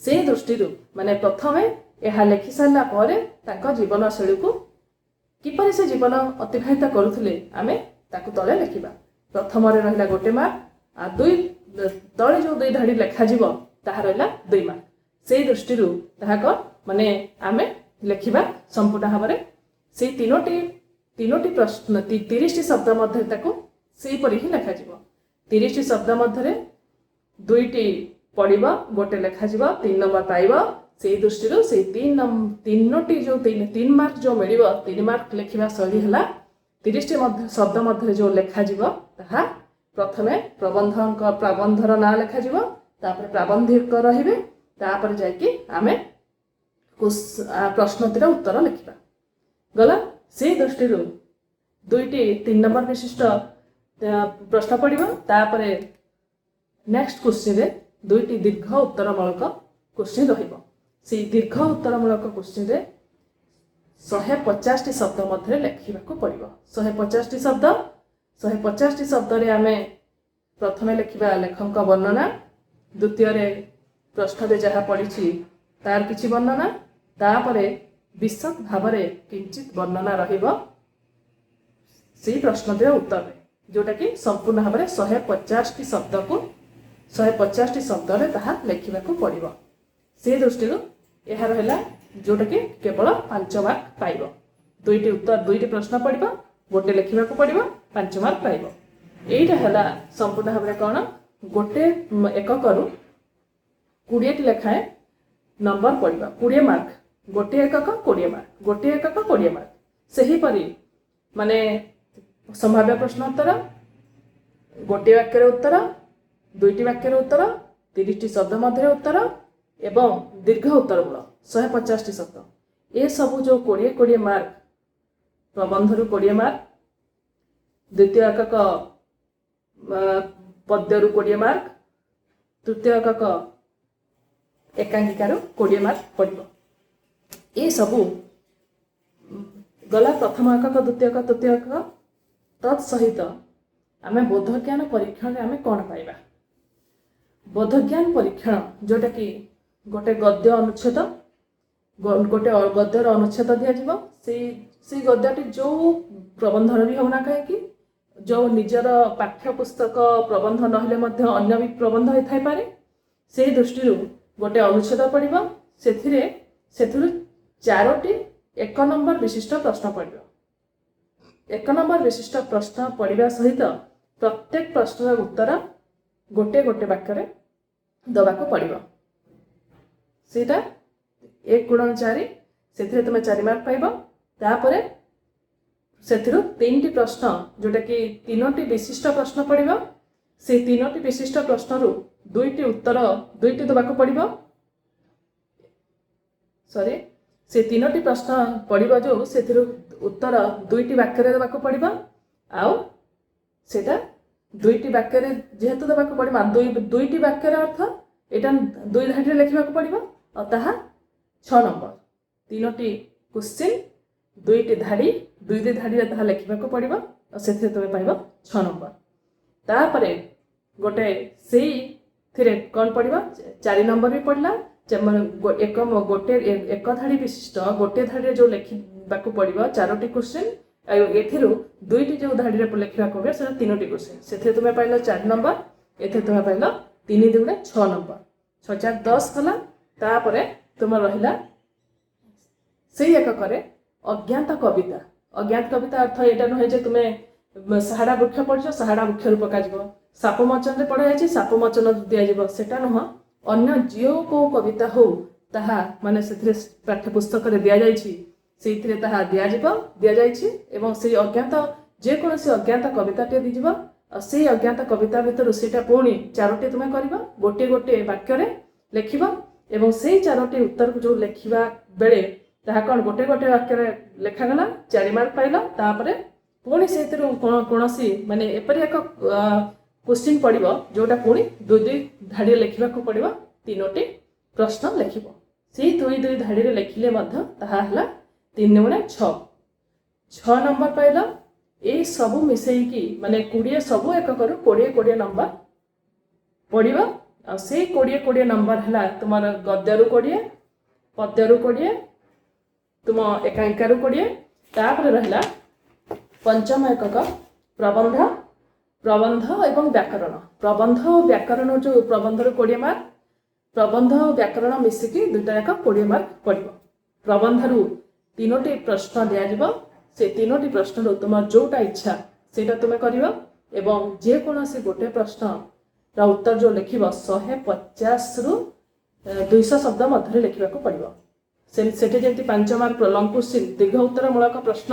ସେହି ଦୃଷ୍ଟିରୁ ମାନେ ପ୍ରଥମେ ଏହା ଲେଖି ସାରିଲା ପରେ ତାଙ୍କ ଜୀବନଶୈଳୀକୁ କିପରି ସେ ଜୀବନ ଅତିବାହିତ କରୁଥିଲେ ଆମେ ତାକୁ ତଳେ ଲେଖିବା। ପ୍ରଥମରେ ରହିଲା ଗୋଟେ ମାର୍କ, ଆଉ ତଳେ ଯେଉଁ 2 ଧାଡ଼ି ଲେଖାଯିବ ତାହା ରହିଲା 2 ମାର୍କ। ସେଇ ଦୃଷ୍ଟିରୁ ତାହା କ'ଣ ମାନେ ଆମେ ଲେଖିବା ସମ୍ପୂର୍ଣ୍ଣ ଭାବରେ ସେଇ ତିନୋଟି ପ୍ରଶ୍ନ 30ଟି ଶବ୍ଦ ମଧ୍ୟରେ ତାକୁ ସେହିପରି ହିଁ ଲେଖାଯିବ। 30ଟି ଶବ୍ଦ ମଧ୍ୟରେ 2ଟି ପଡ଼ିବ, ଗୋଟେ ଲେଖାଯିବ, 3 ନମ୍ବର ପାଇବ। ସେଇ ଦୃଷ୍ଟିରୁ ସେଇ 3 ମାର୍କ ଯେଉଁ ମିଳିବ, 3 ମାର୍କ ଲେଖିବା ଶୈଳୀ ହେଲା 30ଟି ଶବ୍ଦ ମଧ୍ୟରେ ଯେଉଁ ଲେଖାଯିବ ତାହା ପ୍ରଥମେ ପ୍ରବନ୍ଧର ନାଁ ଲେଖାଯିବ, ତାପରେ ପ୍ରାବନ୍ଧିକ ରହିବେ, ତାପରେ ଯାଇକି ଆମେ ପ୍ରଶ୍ନଟିର ଉତ୍ତର ଲେଖିବା। ଗଲା। ସେଇ ଦୃଷ୍ଟିରୁ 3 ନମ୍ବର ବିଶିଷ୍ଟ ପ୍ରଶ୍ନ ପଡ଼ିବ। ତାପରେ ନେକ୍ସଟ କୋଶ୍ଚିନ୍ରେ 2ଟି ଦୀର୍ଘ ଉତ୍ତରମୂଳକ କୋଶ୍ଚିନ୍ ରହିବ। ସେଇ ଦୀର୍ଘ ଉତ୍ତରମୂଳକ କୋଶ୍ଚିନ୍ରେ 150ଟି ଶବ୍ଦ ମଧ୍ୟରେ ଲେଖିବାକୁ ପଡ଼ିବ। 150ଟି ଶବ୍ଦ। 150ଟି ଶବ୍ଦରେ ଆମେ ପ୍ରଥମେ ଲେଖିବା ଲେଖକଙ୍କ ବର୍ଣ୍ଣନା, ଦ୍ୱିତୀୟରେ ପ୍ରଶ୍ନରେ ଯାହା ପଡ଼ିଛି ତାର କିଛି ବର୍ଣ୍ଣନା, ତାପରେ ବିଶଦ ଭାବରେ କିଞ୍ଚିତ୍ ବର୍ଣ୍ଣନା ରହିବ ସେଇ ପ୍ରଶ୍ନଟିର ଉତ୍ତରରେ, ଯେଉଁଟାକି ସମ୍ପୂର୍ଣ୍ଣ ଭାବରେ 150ଟି ଶବ୍ଦରେ ତାହା ଲେଖିବାକୁ ପଡ଼ିବ। ସେ ଦୃଷ୍ଟିରୁ ଏହା ରହିଲା ଯେଉଁଟାକି କେବଳ 5 ମାର୍କ ପାଇବ। 2ଟି ପ୍ରଶ୍ନ ପଡ଼ିବ, ଗୋଟେ ଲେଖିବାକୁ ପଡ଼ିବ, 5 ମାର୍କ ପାଇବ। ଏଇଟା ହେଲା ସମ୍ପୂର୍ଣ୍ଣ ଭାବରେ କ'ଣ ଗୋଟେ ଏକକରୁ 20ଟି ଲେଖାଏଁ ନମ୍ବର ପଡ଼ିବ। 20 ମାର୍କ। ଗୋଟିଏ ଏକକ 20 ମାର୍କ, ଗୋଟିଏ ଏକକ 20 ମାର୍କ। ସେହିପରି ମାନେ ସମ୍ଭାବ୍ୟ ପ୍ରଶ୍ନ ଉତ୍ତର, ଗୋଟିଏ ବାକ୍ୟରେ ଉତ୍ତର, 2ଟି ବାକ୍ୟରେ ଉତ୍ତର, 30ଟି ଶବ୍ଦ ମଧ୍ୟରେ ଉତ୍ତର ଏବଂ ଦୀର୍ଘ ଉତ୍ତରମୂଳ 150ଟି ଶବ୍ଦ। ଏସବୁ ଯେଉଁ 20 ମାର୍କ, ପ୍ରବନ୍ଧରୁ 20 ମାର୍କ, ଦ୍ୱିତୀୟ ଏକକ ପଦ୍ୟରୁ 20 ମାର୍କ, ତୃତୀୟ ଏକକ ଏକାଙ୍କିକାରୁ 20 ମାର୍କ ପଡ଼ିବ। ଏସବୁ ଗଲା ପ୍ରଥମ ଏକକ, ଦ୍ୱିତୀୟ ଏକକ, ତୃତୀୟ ଏକକ। ତତ୍ ସହିତ ଆମେ ବୋଧଜ୍ଞାନ ପରୀକ୍ଷଣରେ ଆମେ କ'ଣ ପାଇବା? ବୋଧଜ୍ଞାନ ପରୀକ୍ଷଣ ଯେଉଁଟାକି ଗୋଟେ ଗଦ୍ୟ ଅନୁଚ୍ଛେଦ, ଗୋଟେ ଗଦ୍ୟର ଅନୁଚ୍ଛେଦ ଦିଆଯିବ। ସେଇ ଗଦ୍ୟଟି ଯେଉଁ ପ୍ରବନ୍ଧର ବି ହେଉନା କାହିଁକି, ଯେଉଁ ନିଜର ପାଠ୍ୟପୁସ୍ତକ ପ୍ରବନ୍ଧ ନହେଲେ ମଧ୍ୟ ଅନ୍ୟ ବି ପ୍ରବନ୍ଧ ହେଇଥାଇପାରେ, ସେହି ଦୃଷ୍ଟିରୁ ଗୋଟେ ଅନୁଚ୍ଛେଦ ପଡ଼ିବ। ସେଥିରୁ 4ଟି 1 ନମ୍ବର ବିଶିଷ୍ଟ ପ୍ରଶ୍ନ ପଡ଼ିବ। 1 ନମ୍ବର ବିଶିଷ୍ଟ ପ୍ରଶ୍ନ ପଡ଼ିବା ସହିତ ପ୍ରତ୍ୟେକ ପ୍ରଶ୍ନର ଉତ୍ତର ଗୋଟେ ବାକ୍ୟରେ ଦେବାକୁ ପଡ଼ିବ। ସେଇଟା 1×4, ସେଥିରେ ତୁମେ 4 ମାର୍କ ପାଇବ। ତାପରେ ସେଥିରୁ 3ଟି ପ୍ରଶ୍ନ ଯେଉଁଟାକି 3ଟି ବିଶିଷ୍ଟ ପ୍ରଶ୍ନ ପଡ଼ିବ। ସେଇ 3ଟି ବିଶିଷ୍ଟ ପ୍ରଶ୍ନରୁ 2ଟି ଉତ୍ତର 2ଟି ଦେବାକୁ ପଡ଼ିବ। ସେ 3ଟି ପ୍ରଶ୍ନ ପଡ଼ିବ ଯେଉଁ ସେଥିରୁ ଉତ୍ତର 2ଟି ବାକ୍ୟରେ ଦେବାକୁ ପଡ଼ିବ। ଆଉ ସେଇଟା 2ଟି ବାକ୍ୟରେ ଯେହେତୁ ଦେବାକୁ ପଡ଼ିବ, 2ଟି ବାକ୍ୟର ଅର୍ଥ ଏଇଟା 2 ଧାଡ଼ିରେ ଲେଖିବାକୁ ପଡ଼ିବ ଆଉ ତାହା 6 ନମ୍ବର। 3ଟି କୋଶ୍ଚିନ୍, 2ଟି ଧାଡ଼ି, 2ଟି ଧାଡ଼ିରେ ତାହା ଲେଖିବାକୁ ପଡ଼ିବ ଆଉ ସେଥିରେ ତୁମେ ପାଇବ 6 ନମ୍ବର। ତାପରେ ଗୋଟେ ସେଇଥିରେ କ'ଣ ପଡ଼ିବ, 4 ନମ୍ବର ବି ପଡ଼ିଲା। ଏକ ଧାଡ଼ି ବିଶିଷ୍ଟ ଗୋଟିଏ ଧାଡ଼ିରେ ଯେଉଁ ଲେଖିବାକୁ ପଡ଼ିବ 4ଟି କୋଶ୍ଚିନ୍, ଆଉ ଏଥିରୁ 2ଟି ଯେଉଁ ଧାଡ଼ିରେ ଲେଖିବାକୁ ପଡ଼ିବ ସେଟା 3ଟି କୋଶ୍ଚିନ୍। ସେଥିରେ ତୁମେ ପାଇଲ 4 ନମ୍ବର, ଏଥିରେ ତୁମେ ପାଇଲ 3 ଦୁଗୁଣେ 6 ନମ୍ବର। 6×4 10 ହେଲା। ତାପରେ ତୁମର ରହିଲା ସେଇ ଏକକରେ ଅଜ୍ଞାତ କବିତା। ଅଜ୍ଞାତ କବିତା ଅର୍ଥ ଏଇଟା ନୁହେଁ ଯେ ତୁମେ ସାହାଡ଼ା ବୃକ୍ଷ ପଢିଛ ସାହାଡ଼ା ବୃକ୍ଷରୁ ପକାଯିବ, ସାପ ମୋଚନରେ ପଢାଯାଇଛି ସାପ ମୋଚନ ଦିଆଯିବ, ସେଟା ନୁହଁ। ଅନ୍ୟ ଯେଉଁ କେଉଁ କବିତା ହଉ ତାହା ମାନେ ସେଥିରେ ପାଠ୍ୟପୁସ୍ତକରେ ଦିଆଯାଇଛି ସେଇଥିରେ ତାହା ଦିଆଯାଇଛି ଏବଂ ସେଇ ଅଜ୍ଞାତ ଯେକୌଣସି ଅଜ୍ଞାତ କବିତାଟିଏ ଦିଆଯିବ ଆଉ ସେଇ ଅଜ୍ଞାତ କବିତା ଭିତରୁ ସେଇଟା ପୁଣି 4ଟି ତୁମେ କରିବ, ଗୋଟିଏ ଗୋଟିଏ ବାକ୍ୟରେ ଲେଖିବ ଏବଂ ସେଇ 4ଟି ଉତ୍ତରକୁ ଯେଉଁ ଲେଖିବା ବେଳେ ତାହା କ'ଣ ଗୋଟେ ଗୋଟେ ବାକ୍ୟରେ ଲେଖାଗଲା 4 ମାର୍କ ପାଇଲ। ତାପରେ ପୁଣି ସେଇଥିରୁ କୌଣସି ମାନେ ଏପରି ଏକ କ୍ୱେଶ୍ଚିନ୍ ପଡ଼ିବ ଯେଉଁଟା ପୁଣି 2 ଧାଡ଼ିରେ ଲେଖିବାକୁ ପଡ଼ିବ, 3ଟି ପ୍ରଶ୍ନ ଲେଖିବ। ସେଇ 2 ଧାଡ଼ିରେ ଲେଖିଲେ ମଧ୍ୟ ତାହା ହେଲା 3 ଗୁଣେ 6 ନମ୍ବର ପାଇଲ। ଏଇ ସବୁ ମିଶେଇକି ମାନେ 20 ସବୁ ଏକକରୁ 20 ନମ୍ବର ପଡ଼ିବ। ଆଉ ସେଇ 20 ନମ୍ବର ହେଲା ତୁମର ଗଦ୍ୟରୁ 20, ପଦ୍ୟରୁ 20, ତୁମ ଏକାଙ୍କିକାରୁ 20। ତାପରେ ରହିଲା ପଞ୍ଚମ ଏକକ ପ୍ରବନ୍ଧ ଏବଂ ବ୍ୟାକରଣ। ପ୍ରବନ୍ଧ ଓ ବ୍ୟାକରଣ ଯେଉଁ ପ୍ରବନ୍ଧରୁ 20 ମାର୍କ, ପ୍ରବନ୍ଧ ଓ ବ୍ୟାକରଣ ମିଶିକି 2ଟା ଯାକ 20 ମାର୍କ ପଡ଼ିବ। ପ୍ରବନ୍ଧରୁ 3ଟି ପ୍ରଶ୍ନ ଦିଆଯିବ, ସେ 3ଟି ପ୍ରଶ୍ନରୁ ତୁମର ଯେଉଁଟା ଇଚ୍ଛା ସେଇଟା ତୁମେ କରିବ ଏବଂ ଯେକୌଣସି ଗୋଟେ ପ୍ରଶ୍ନର ଉତ୍ତର ଯେଉଁ ଲେଖିବ 150ରୁ 200 ଶବ୍ଦ ମଧ୍ୟରେ ଲେଖିବାକୁ ପଡ଼ିବ। ସେଠି ଯେମିତି 5 ମାର୍କ ଲଙ୍ଗ କ୍ୱେଶ୍ଚିନ୍ ଦୀର୍ଘ ଉତ୍ତରମୂଳକ ପ୍ରଶ୍ନ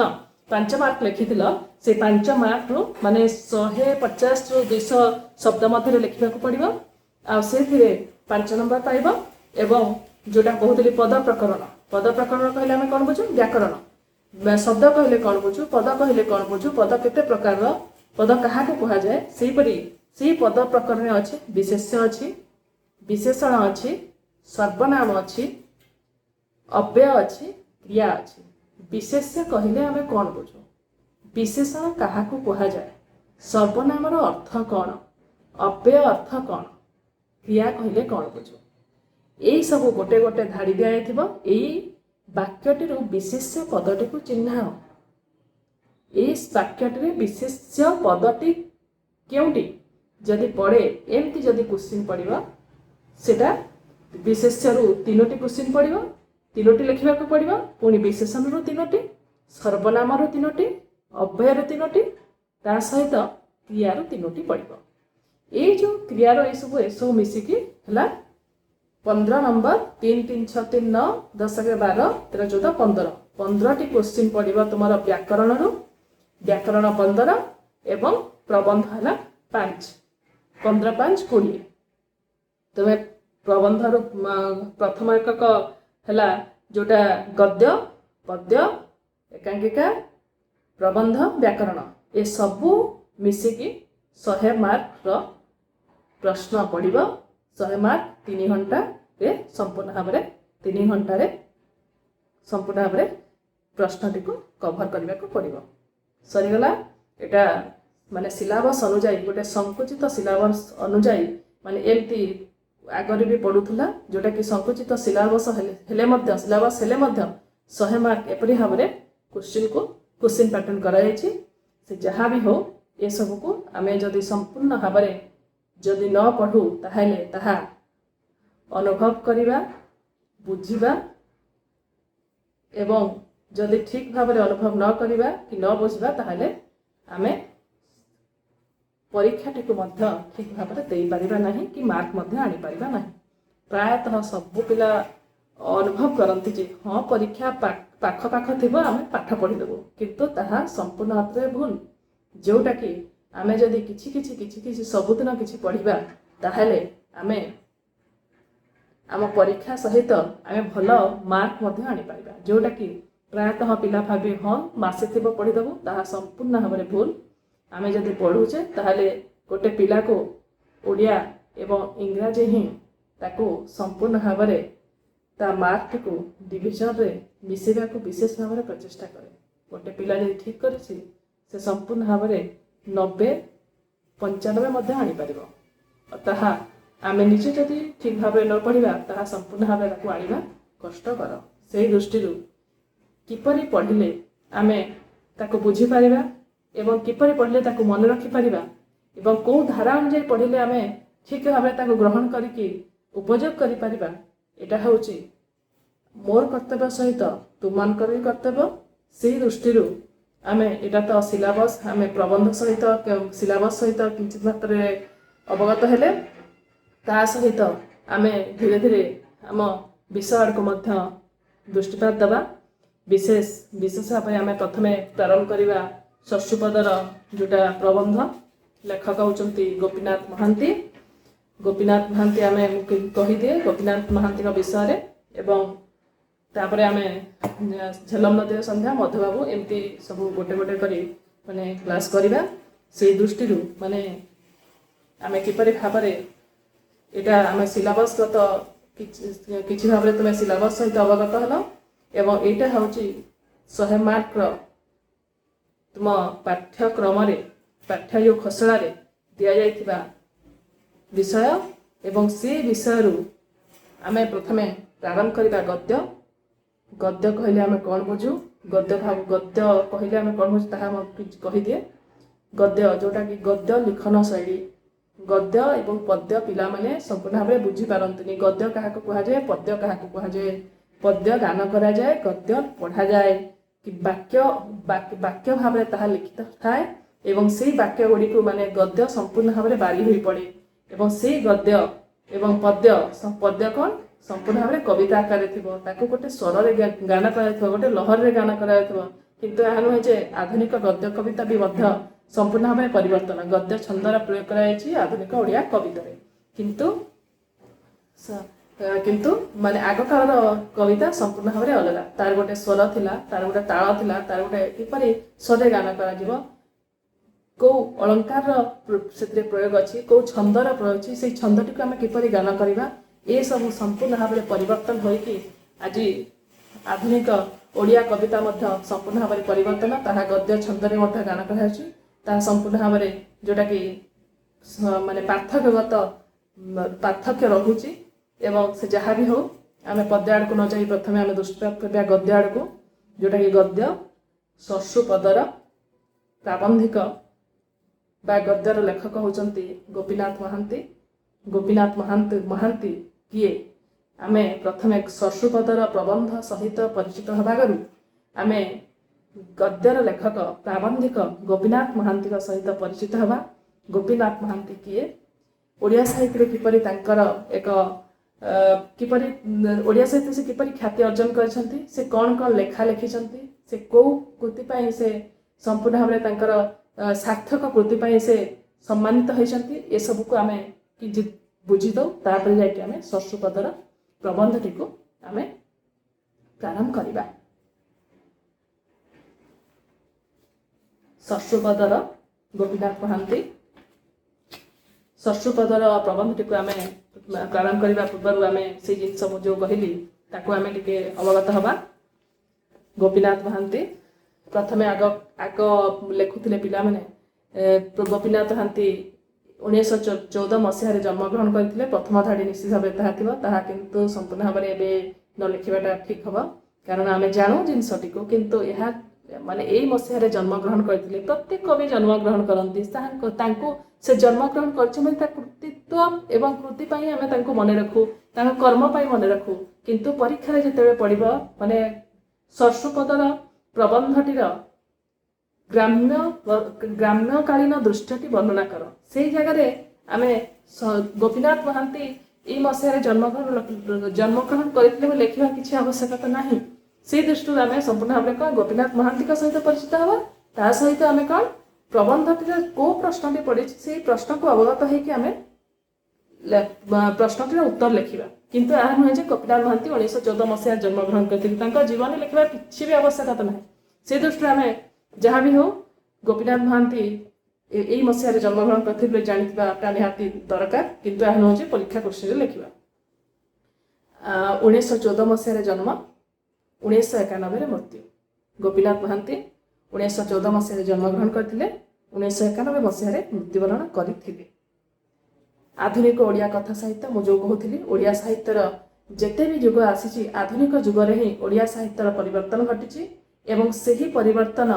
5 ମାର୍କ ଲେଖିଥିଲ, ସେ 5 ମାର୍କରୁ ମାନେ 150ରୁ 200 ଶବ୍ଦ ମଧ୍ୟରେ ଲେଖିବାକୁ ପଡ଼ିବ। ଆଉ ସେଥିରେ 5 ନମ୍ବର ପାଇବ। ଏବଂ ଯେଉଁଟା କହୁଥିଲି ପଦ ପ୍ରକରଣ କହିଲେ ଆମେ କ'ଣ ବୁଝୁ? ବ୍ୟାକରଣ। ଶବ୍ଦ କହିଲେ କ'ଣ ବୁଝୁ, ପଦ କହିଲେ କ'ଣ ବୁଝୁ, ପଦ କେତେ ପ୍ରକାରର, ପଦ କାହାକୁ କୁହାଯାଏ, ସେହିପରି ସେଇ ପଦ ପ୍ରକରଣରେ ଅଛି ବିଶେଷ୍ୟ ଅଛି, ବିଶେଷଣ ଅଛି, ସର୍ବନାମ ଅଛି, ଅବ୍ୟୟ ଅଛି, କ୍ରିୟା ଅଛି। ବିଶେଷ୍ୟ କହିଲେ ଆମେ କ'ଣ ବୁଝୁ, ବିଶେଷଣ କାହାକୁ କୁହାଯାଏ, ସର୍ବନାମର ଅର୍ଥ କ'ଣ, ଅବ୍ୟୟ ଅର୍ଥ କ'ଣ, କ୍ରିୟା କହିଲେ କ'ଣ ବୁଝୁ, ଏଇ ସବୁ ଗୋଟେ ଗୋଟେ ଧାଡ଼ି ଦିଆଯାଇଥିବ। ଏଇ ବାକ୍ୟଟିରୁ ବିଶେଷ୍ୟ ପଦଟିକୁ ଚିହ୍ନାଅ। ଏଇ ବାକ୍ୟଟିରେ ବିଶେଷ୍ୟ ପଦଟି କେଉଁଟି ଯଦି ପଡ଼େ, ଏମିତି ଯଦି କ୍ୱେଶ୍ଚିନ୍ ପଡ଼ିବ ସେଟା ବିଶେଷ୍ୟରୁ 3ଟି କ୍ୱେଶ୍ଚିନ୍ ପଡ଼ିବ, 3ଟି ଲେଖିବାକୁ ପଡ଼ିବ, ପୁଣି ବିଶେଷଣରୁ 3ଟି, ସର୍ବନାମରୁ 3ଟି, ଅବ୍ୟୟରୁ 3ଟି, ତା ସହିତ କ୍ରିୟାରୁ 3ଟି ପଡ଼ିବ। ଏଇ ଯେଉଁ କ୍ରିୟାର ଏସବୁ ମିଶିକି ହେଲା 15 ନମ୍ବର। 3 3 6 3 9 10 12 13 14 15ଟି କ୍ୱେଶ୍ଚିନ୍ ପଡ଼ିବ ତୁମର ବ୍ୟାକରଣରୁ, ବ୍ୟାକରଣ 15 ଏବଂ ପ୍ରବନ୍ଧ ହେଲା 5, 15 5 20। ତୁମେ ପ୍ରବନ୍ଧରୁ ପ୍ରଥମ ଏକକ ହେଲା ଯେଉଁଟା ଗଦ୍ୟ, ପଦ୍ୟ, ଏକାଙ୍କିକା, ପ୍ରବନ୍ଧ, ବ୍ୟାକରଣ ଏସବୁ ମିଶିକି 100 ମାର୍କର ପ୍ରଶ୍ନ ପଡ଼ିବ। 100 ମାର୍କ 3 ଘଣ୍ଟାରେ ସମ୍ପୂର୍ଣ୍ଣ ଭାବରେ ପ୍ରଶ୍ନଟିକୁ କଭର କରିବାକୁ ପଡ଼ିବ। ସରିଗଲା। ଏଇଟା ମାନେ ସିଲାବସ୍ ଅନୁଯାୟୀ ଗୋଟେ ସଂକୁଚିତ ସିଲାବସ୍ ଅନୁଯାୟୀ ମାନେ ଏମିତି ଆଗରେ ବି ପଡ଼ୁଥିଲା, ଯେଉଁଟାକି ସଂକୁଚିତ ସିଲାବସ୍ ହେଲେ ମଧ୍ୟ 100 ମାର୍କ ଏପରି ଭାବରେ କ୍ୱେଶ୍ଚିନ୍ ପ୍ୟାଟର୍ନ କରାଯାଇଛି। ସେ ଯାହା ବି ହଉ ଏସବୁକୁ ଆମେ ଯଦି ସମ୍ପୂର୍ଣ୍ଣ ଭାବରେ ଯଦି ନ ପଢ଼ୁ ତାହେଲେ ତାହା ଅନୁଭବ କରିବା, ବୁଝିବା ଏବଂ ଯଦି ଠିକ୍ ଭାବରେ ଅନୁଭବ ନ କରିବା କି ନ ବୁଝିବା ତାହେଲେ ଆମେ ପରୀକ୍ଷାଟିକୁ ମଧ୍ୟ ଠିକ୍ ଭାବରେ ଦେଇପାରିବା ନାହିଁ କି ମାର୍କ ମଧ୍ୟ ଆଣିପାରିବା ନାହିଁ। ପ୍ରାୟତଃ ସବୁ ପିଲା ଅନୁଭବ କରନ୍ତି ଯେ ହଁ ପରୀକ୍ଷା ପାଖ ଥିବ ଆମେ ପାଠ ପଢ଼ିଦେବୁ, କିନ୍ତୁ ତାହା ସମ୍ପୂର୍ଣ୍ଣ ଭାବରେ ଭୁଲ। ଯେଉଁଟାକି ଆମେ ଯଦି କିଛି ସବୁଦିନ କିଛି ପଢ଼ିବା ତାହେଲେ ଆମେ ଆମ ପରୀକ୍ଷା ସହିତ ଆମେ ଭଲ ମାର୍କ ମଧ୍ୟ ଆଣିପାରିବା। ଯେଉଁଟାକି ପ୍ରାୟତଃ ପିଲା ଭାବେ ହଁ ମାସେ ଥିବ ପଢ଼ିଦେବୁ, ତାହା ସମ୍ପୂର୍ଣ୍ଣ ଭାବରେ ଭୁଲ। ଆମେ ଯଦି ପଢ଼ୁଛେ ତାହେଲେ ଗୋଟେ ପିଲାକୁ ଓଡ଼ିଆ ଏବଂ ଇଂରାଜୀ ହିଁ ତାକୁ ସମ୍ପୂର୍ଣ୍ଣ ଭାବରେ ତା ମାର୍କଟିକୁ ଡିଭିଜନରେ ମିଶାଇବାକୁ ବିଶେଷ ଭାବରେ ପ୍ରଚେଷ୍ଟା କରେ। ଗୋଟେ ପିଲା ଯଦି ଠିକ୍ କରିଛି ସେ ସମ୍ପୂର୍ଣ୍ଣ ଭାବରେ 90 95 ମଧ୍ୟ ଆଣିପାରିବ। ତାହା ଆମେ ନିଜେ ଯଦି ଠିକ୍ ଭାବରେ ନ ପଢ଼ିବା ତାହା ସମ୍ପୂର୍ଣ୍ଣ ଭାବରେ ତାକୁ ଆଣିବା କଷ୍ଟକର। ସେହି ଦୃଷ୍ଟିରୁ କିପରି ପଢ଼ିଲେ ଆମେ ତାକୁ ବୁଝିପାରିବା ଏବଂ କିପରି ପଢ଼ିଲେ ତାକୁ ମନେ ରଖିପାରିବା ଏବଂ କେଉଁ ଧାରା ଅନୁଯାୟୀ ପଢ଼ିଲେ ଆମେ ଠିକ୍ ଭାବରେ ତାକୁ ଗ୍ରହଣ କରିକି ଉପଯୋଗ କରିପାରିବା, ଏଇଟା ହେଉଛି मोर कर्तव्य सहित तुमମାନଙ୍କର ବି कर्तव्य ସେହି ଦୃଷ୍ଟିରୁ ଆମେ ଏଇଟା ତ ସିଲାବସ୍ ଆମେ ପ୍ରବନ୍ଧ ସହିତ ସିଲାବସ୍ ସହିତ କିଞ୍ଚିତ ମାତ୍ରାରେ ଅବଗତ ହେଲେ ତା ସହିତ ଆମେ ଧୀରେ ଧୀରେ ଆମ ବିଷୟ ଆଡ଼କୁ ମଧ୍ୟ ଦୃଷ୍ଟିପାତ ଦେବା। ବିଶେଷ ଭାବରେ ଆମେ ପ୍ରଥମେ ପ୍ରାରମ୍ଭ କରିବା ଶସ୍ୟୁପଦର ଯେଉଁଟା ପ୍ରବନ୍ଧ। ଲେଖକ ହେଉଛନ୍ତି ଗୋପୀନାଥ ମହାନ୍ତି। ଗୋପୀନାଥ ମହାନ୍ତି ଆମେ କହିଦିଏ ଗୋପୀନାଥ ମହାନ୍ତିଙ୍କ ବିଷୟରେ ଏବଂ ତାପରେ ଆମେ ଝେଲମ ନଦୀର ସନ୍ଧ୍ୟା ମଧୁବାବୁ ଏମିତି ସବୁ ଗୋଟେ ଗୋଟେ କରି ମାନେ କ୍ଲାସ୍ କରିବା। ସେଇ ଦୃଷ୍ଟିରୁ ମାନେ ଆମେ କିପରି ଭାବରେ ଏଇଟା ଆମେ ସିଲାବସ୍ଗତ କିଛି ଭାବରେ ତୁମେ ସିଲାବସ୍ ସହିତ ଅବଗତ ହେଲ ଏବଂ ଏଇଟା ହେଉଛି 100 ମାର୍କର ତୁମ ପାଠ୍ୟକ୍ରମରେ ପାଠ୍ୟ ଯେଉଁ ଖସଡ଼ାରେ ଦିଆଯାଇଥିବା ବିଷୟ ଏବଂ ସେ ବିଷୟରୁ ଆମେ ପ୍ରଥମେ ପ୍ରାରମ୍ଭ କରିବା ଗଦ୍ୟ। ଗଦ୍ୟ କହିଲେ ଆମେ କ'ଣ ବୁଝୁ? ଗଦ୍ୟ କହିଲେ ଆମେ କ'ଣ ବୁଝୁ ତାହା କହିଦିଏ। ଗଦ୍ୟ ଯେଉଁଟାକି ଗଦ୍ୟ ଲିଖନ ଶୈଳୀ। ଗଦ୍ୟ ଏବଂ ପଦ୍ୟ ପିଲାମାନେ ସମ୍ପୂର୍ଣ୍ଣ ଭାବରେ ବୁଝିପାରନ୍ତିନି। ଗଦ୍ୟ କାହାକୁ କୁହାଯାଏ, ପଦ୍ୟ କାହାକୁ କୁହାଯାଏ। ପଦ୍ୟ ଗାନ କରାଯାଏ, ଗଦ୍ୟ ପଢ଼ାଯାଏ କି ବାକ୍ୟ ଭାବରେ ତାହା ଲିଖିତ ଥାଏ ଏବଂ ସେଇ ବାକ୍ୟ ଗୁଡ଼ିକୁ ମାନେ ଗଦ୍ୟ ସମ୍ପୂର୍ଣ୍ଣ ଭାବରେ ବାରି ହୋଇ ପଡ଼େ ଏବଂ ସେଇ ଗଦ୍ୟ ଏବଂ ପଦ୍ୟ କ'ଣ ସମ୍ପୂର୍ଣ୍ଣ ଭାବରେ କବିତା ଆକାରରେ ଥିବ। ତାକୁ ଗୋଟେ ସ୍ୱରରେ ଗାନ କରାଯାଇଥିବ, ଗୋଟେ ଲହରରେ ଗାନ କରାଯାଇଥିବ। କିନ୍ତୁ ଏହା ନୁହେଁ ଯେ ଆଧୁନିକ ଗଦ୍ୟ କବିତା ବି ମଧ୍ୟ ସମ୍ପୂର୍ଣ୍ଣ ଭାବରେ ପରିବର୍ତ୍ତନ। ଗଦ୍ୟ ଛନ୍ଦର ପ୍ରୟୋଗ କରାଯାଇଛି ଆଧୁନିକ ଓଡ଼ିଆ କବିତାରେ। କିନ୍ତୁ ମାନେ ଆଗକାଳର କବିତା ସମ୍ପୂର୍ଣ୍ଣ ଭାବରେ ଅଲଗା। ତାର ଗୋଟେ ସ୍ୱର ଥିଲା, ତାର ଗୋଟେ ତାଳ ଥିଲା, ତାର ଗୋଟେ କିପରି ସ୍ୱରରେ ଗାନ କରାଯିବ, କେଉଁ ଅଳଙ୍କାରର ସେଥିରେ ପ୍ରୟୋଗ ଅଛି, କେଉଁ ଛନ୍ଦର ପ୍ରୟୋଗ ଅଛି, ସେଇ ଛନ୍ଦଟିକୁ ଆମେ କିପରି ଗାନ କରିବା, ଏସବୁ ସମ୍ପୂର୍ଣ୍ଣ ଭାବରେ ପରିବର୍ତ୍ତନ ହୋଇକି ଆଜି ଆଧୁନିକ ଓଡ଼ିଆ କବିତା ମଧ୍ୟ ସମ୍ପୂର୍ଣ୍ଣ ଭାବରେ ପରିବର୍ତ୍ତନ। ତାହା ଗଦ୍ୟ ଛନ୍ଦରେ ମଧ୍ୟ ଗାନ କରାଯାଉଛି। ତାହା ସମ୍ପୂର୍ଣ୍ଣ ଭାବରେ ଯେଉଁଟାକି ମାନେ ପାର୍ଥକ୍ୟ ରହୁଛି ଏବଂ ସେ ଯାହା ବି ହେଉ ଆମେ ପଦ୍ୟ ଆଡ଼କୁ ନ ଯାଇ ପ୍ରଥମେ ଆମେ ଦୃଷ୍ଟିପାତ କରିବା ଗଦ୍ୟ ଆଡ଼କୁ, ଯେଉଁଟାକି ଗଦ୍ୟ ଶସ୍ୟୁପଦର ପ୍ରାବନ୍ଧିକ ବା ଗଦ୍ୟର ଲେଖକ ହେଉଛନ୍ତି ଗୋପୀନାଥ ମହାନ୍ତି। ଗୋପୀନାଥ ମହାନ୍ତି କିଏ? ଆମେ ପ୍ରଥମେ ଶସ୍ୟୁପଦର ପ୍ରବନ୍ଧ ସହିତ ପରିଚିତ ହେବାରୁ ଆମେ ଗଦ୍ୟର ଲେଖକ ପ୍ରାବନ୍ଧିକ ଗୋପୀନାଥ ମହାନ୍ତିଙ୍କ ସହିତ ପରିଚିତ ହେବା। ଗୋପୀନାଥ ମହାନ୍ତି କିଏ? ଓଡ଼ିଆ ସାହିତ୍ୟରେ କିପରି ତାଙ୍କର କିପରି ଓଡ଼ିଆ ସାହିତ୍ୟ ସେ କିପରି ଖ୍ୟାତି ଅର୍ଜନ କରିଛନ୍ତି, ସେ କ'ଣ ଲେଖା ଲେଖିଛନ୍ତି, ସେ କେଉଁ କୃତି ପାଇଁ ସେ ସମ୍ପୂର୍ଣ୍ଣ ଭାବରେ ତାଙ୍କର ସାର୍ଥକ କୃତି ପାଇଁ ସେ ସମ୍ମାନିତ ହୋଇଛନ୍ତି, ଏସବୁକୁ ଆମେ କିଞ୍ଚିତ ବୁଝିଦେଉ। ତାପରେ ଯାଇକି ଆମେ ଶସ୍ୟୁପଦର ପ୍ରବନ୍ଧଟିକୁ ଆମେ ପ୍ରାରମ୍ଭ କରିବା। ଶସ୍ୟୁପଦର ଗୋପୀନାଥ ମହାନ୍ତି ଶସ୍ୟୁପଦର ପ୍ରବନ୍ଧଟିକୁ ଆମେ ପ୍ରାରମ୍ଭ କରିବା ପୂର୍ବରୁ ଆମେ ସେଇ ଜିନିଷ ମୁଁ ଯେଉଁ କହିଲି ତାକୁ ଆମେ ଟିକେ ଅବଗତ ହେବା। ଗୋପୀନାଥ ମହାନ୍ତି ପ୍ରଥମେ ଆଗ ଲେଖୁଥିଲେ ପିଲାମାନେ। ଗୋପୀନାଥ ମହାନ୍ତି 1914 ମସିହାରେ ଜନ୍ମଗ୍ରହଣ କରିଥିଲେ। ପ୍ରଥମ ଧାଡ଼ି ନିଶ୍ଚିତ ଭାବରେ ତାହା ଥିବ, ତାହା କିନ୍ତୁ ସମ୍ପୂର୍ଣ୍ଣ ଭାବରେ ଏବେ ନ ଲେଖିବାଟା ଠିକ୍ ହେବ, କାରଣ ଆମେ ଜାଣୁ ଜିନିଷଟିକୁ, କିନ୍ତୁ ଏହା ମାନେ ଏଇ ମସିହାରେ ଜନ୍ମଗ୍ରହଣ କରିଥିଲେ। ପ୍ରତ୍ୟେକ କବି ଜନ୍ମଗ୍ରହଣ କରନ୍ତି, ତାଙ୍କୁ ସେ ଜନ୍ମଗ୍ରହଣ କରିଛନ୍ତି ତା କୃତିତ୍ୱ ଏବଂ କୃତି ପାଇଁ ଆମେ ତାଙ୍କୁ ମନେ ରଖୁ, ତାଙ୍କ କର୍ମ ପାଇଁ ମନେ ରଖୁ। କିନ୍ତୁ ପରୀକ୍ଷାରେ ଯେତେବେଳେ ପଡ଼ିବ ମାନେ ଶସ୍ୟୁପଦର ପ୍ରବନ୍ଧଟିର ଗ୍ରାମ୍ୟକାଳୀନ ଦୃଶ୍ୟଟି ବର୍ଣ୍ଣନା କର, ସେଇ ଜାଗାରେ ଆମେ ଗୋପୀନାଥ ମହାନ୍ତି ଏଇ ମସିହାରେ ଜନ୍ମଗ୍ରହଣ କରିଥିଲେ ବୋଲି ଲେଖିବା କିଛି ଆବଶ୍ୟକତା ନାହିଁ। ସେଇ ଦୃଷ୍ଟିରୁ ଆମେ ସମ୍ପୂର୍ଣ୍ଣ ଭାବରେ କ'ଣ ଗୋପୀନାଥ ମହାନ୍ତିଙ୍କ ସହିତ ପରିଚିତ ହେବା। ତା ସହିତ ଆମେ କ'ଣ ପ୍ରବନ୍ଧଟିର କେଉଁ ପ୍ରଶ୍ନଟି ପଡ଼ିଛି ସେଇ ପ୍ରଶ୍ନକୁ ଅବଗତ ହେଇକି ଆମେ ପ୍ରଶ୍ନଟିର ଉତ୍ତର ଲେଖିବା। କିନ୍ତୁ ଏହା ନୁହେଁ ଯେ ଗୋପୀନାଥ ମହାନ୍ତି 1914 ମସିହାରେ ଜନ୍ମଗ୍ରହଣ କରିଥିଲେ, ତାଙ୍କ ଜୀବନୀ ଲେଖିବାର କିଛି ବି ଆବଶ୍ୟକତା ନାହିଁ। ସେ ଦୃଷ୍ଟିରୁ ଆମେ ଯାହା ବି ହେଉ ଗୋପୀନାଥ ମହାନ୍ତି ଏଇ ମସିହାରେ ଜନ୍ମଗ୍ରହଣ କରିଥିଲେ ଜାଣିଥିବାଟା ନିହାତି ଦରକାର, କିନ୍ତୁ ଏହା ନୁହେଁ ଯେ ପରୀକ୍ଷା କୋଶ୍ଚିନ୍ରେ ଲେଖିବା। 1914 ମସିହାରେ ଜନ୍ମ, 1991ରେ ମୃତ୍ୟୁ। ଗୋପୀନାଥ ମହାନ୍ତି 1914 ମସିହାରେ ଜନ୍ମଗ୍ରହଣ କରିଥିଲେ, 1991 ମସିହାରେ ମୃତ୍ୟୁବରଣ କରିଥିଲେ। ଆଧୁନିକ ଓଡ଼ିଆ କଥା ସାହିତ୍ୟ ମୁଁ ଯେଉଁ କହୁଥିଲି, ଓଡ଼ିଆ ସାହିତ୍ୟର ଯେତେ ବି ଯୁଗ ଆସିଛି ଆଧୁନିକ ଯୁଗରେ ହିଁ ଓଡ଼ିଆ ସାହିତ୍ୟର ପରିବର୍ତ୍ତନ ଘଟିଛି ଏବଂ ସେହି ପରିବର୍ତ୍ତନ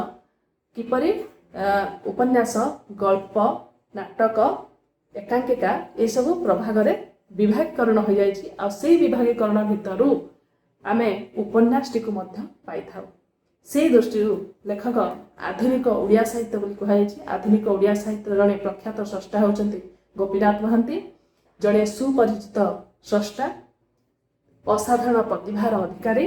କିପରି ଉପନ୍ୟାସ, ଗଳ୍ପ, ନାଟକ, ଏକାଙ୍କିକା ଏସବୁ ପ୍ରଭାଗରେ ବିଭାଗୀକରଣ ହୋଇଯାଇଛି। ଆଉ ସେଇ ବିଭାଗୀକରଣ ଭିତରୁ ଆମେ ଉପନ୍ୟାସଟିକୁ ମଧ୍ୟ ପାଇଥାଉ। ସେହି ଦୃଷ୍ଟିରୁ ଲେଖକ ଆଧୁନିକ ଓଡ଼ିଆ ସାହିତ୍ୟ ବୋଲି କୁହାଯାଇଛି। ଆଧୁନିକ ଓଡ଼ିଆ ସାହିତ୍ୟର ଜଣେ ପ୍ରଖ୍ୟାତ ସ୍ରଷ୍ଟା ହେଉଛନ୍ତି ଗୋପୀନାଥ ମହାନ୍ତି। ଜଣେ ସୁପରିଚିତ ସ୍ରଷ୍ଟା, ଅସାଧାରଣ ପ୍ରତିଭାର ଅଧିକାରୀ।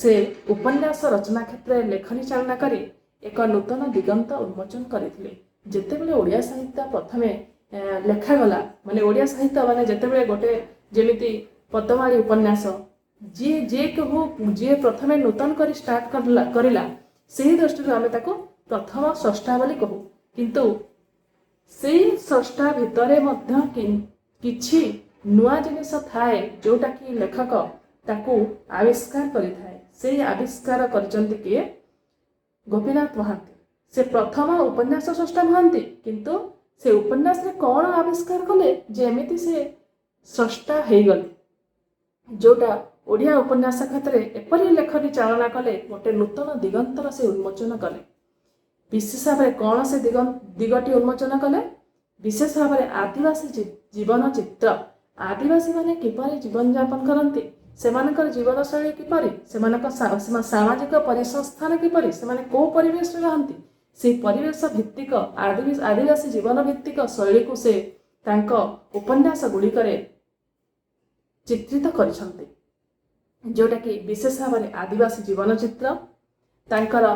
ସେ ଉପନ୍ୟାସ ରଚନା କ୍ଷେତ୍ରରେ ଲେଖନୀ ଚାଳନା କରି ଏକ ନୂତନ ଦିଗନ୍ତ ଉନ୍ମୋଚନ କରିଥିଲେ। ଯେତେବେଳେ ଓଡ଼ିଆ ସାହିତ୍ୟ ପ୍ରଥମେ ଲେଖାଗଲା, ମାନେ ଓଡ଼ିଆ ସାହିତ୍ୟ ମାନେ ଯେତେବେଳେ ଗୋଟେ ଯେମିତି ପଦ୍ମମାଳୀ ଉପନ୍ୟାସ ଯିଏ ପ୍ରଥମେ ନୂତନ କରି ଷ୍ଟାର୍ଟ କରିଲା, ସେହି ଦୃଷ୍ଟିରୁ ଆମେ ତାକୁ ପ୍ରଥମ ସ୍ରଷ୍ଟା ବୋଲି କହୁ। କିନ୍ତୁ ସେଇ ସ୍ରଷ୍ଟା ଭିତରେ ମଧ୍ୟ କିଛି ନୂଆ ଜିନିଷ ଥାଏ ଯୋଉଟାକି ଲେଖକ ତାକୁ ଆବିଷ୍କାର କରିଥାଏ। ସେଇ ଆବିଷ୍କାର କରିଛନ୍ତି କିଏ? ଗୋପୀନାଥ ମହାନ୍ତି। ସେ ପ୍ରଥମ ଉପନ୍ୟାସ ସ୍ରଷ୍ଟା ନୁହନ୍ତି, କିନ୍ତୁ ସେ ଉପନ୍ୟାସରେ କ'ଣ ଆବିଷ୍କାର କଲେ ଯେ ଏମିତି ସେ ସ୍ରଷ୍ଟା ହେଇଗଲେ, ଯୋଉଟା ଓଡ଼ିଆ ଉପନ୍ୟାସ କ୍ଷେତ୍ରରେ ଏପରି ଲେଖନୀ ଚାଳନା କଲେ, ଗୋଟେ ନୂତନ ଦିଗନ୍ତର ସେ ଉନ୍ମୋଚନ କଲେ। ବିଶେଷ ଭାବରେ କ'ଣ ସେ ଦିଗଟି ଉନ୍ମୋଚନ କଲେ? ବିଶେଷ ଭାବରେ ଆଦିବାସୀ ଜୀବନ ଚିତ୍ର। ଆଦିବାସୀମାନେ କିପରି ଜୀବନଯାପନ କରନ୍ତି, ସେମାନଙ୍କର ଜୀବନଶୈଳୀ କିପରି, ସେମାନଙ୍କ ସାମାଜିକ ପରିସଂସ୍ଥାନ କିପରି, ସେମାନେ କେଉଁ ପରିବେଶରେ ରହନ୍ତି, ସେହି ପରିବେଶ ଭିତ୍ତିକ ଆଦିବାସୀ ଜୀବନ ଭିତ୍ତିକ ଶୈଳୀକୁ ସେ ତାଙ୍କ ଉପନ୍ୟାସ ଗୁଡ଼ିକରେ ଚିତ୍ରିତ କରିଛନ୍ତି, ଯେଉଁଟାକି ବିଶେଷ ଭାବରେ ଆଦିବାସୀ ଜୀବନ ଚିତ୍ର। ତାଙ୍କର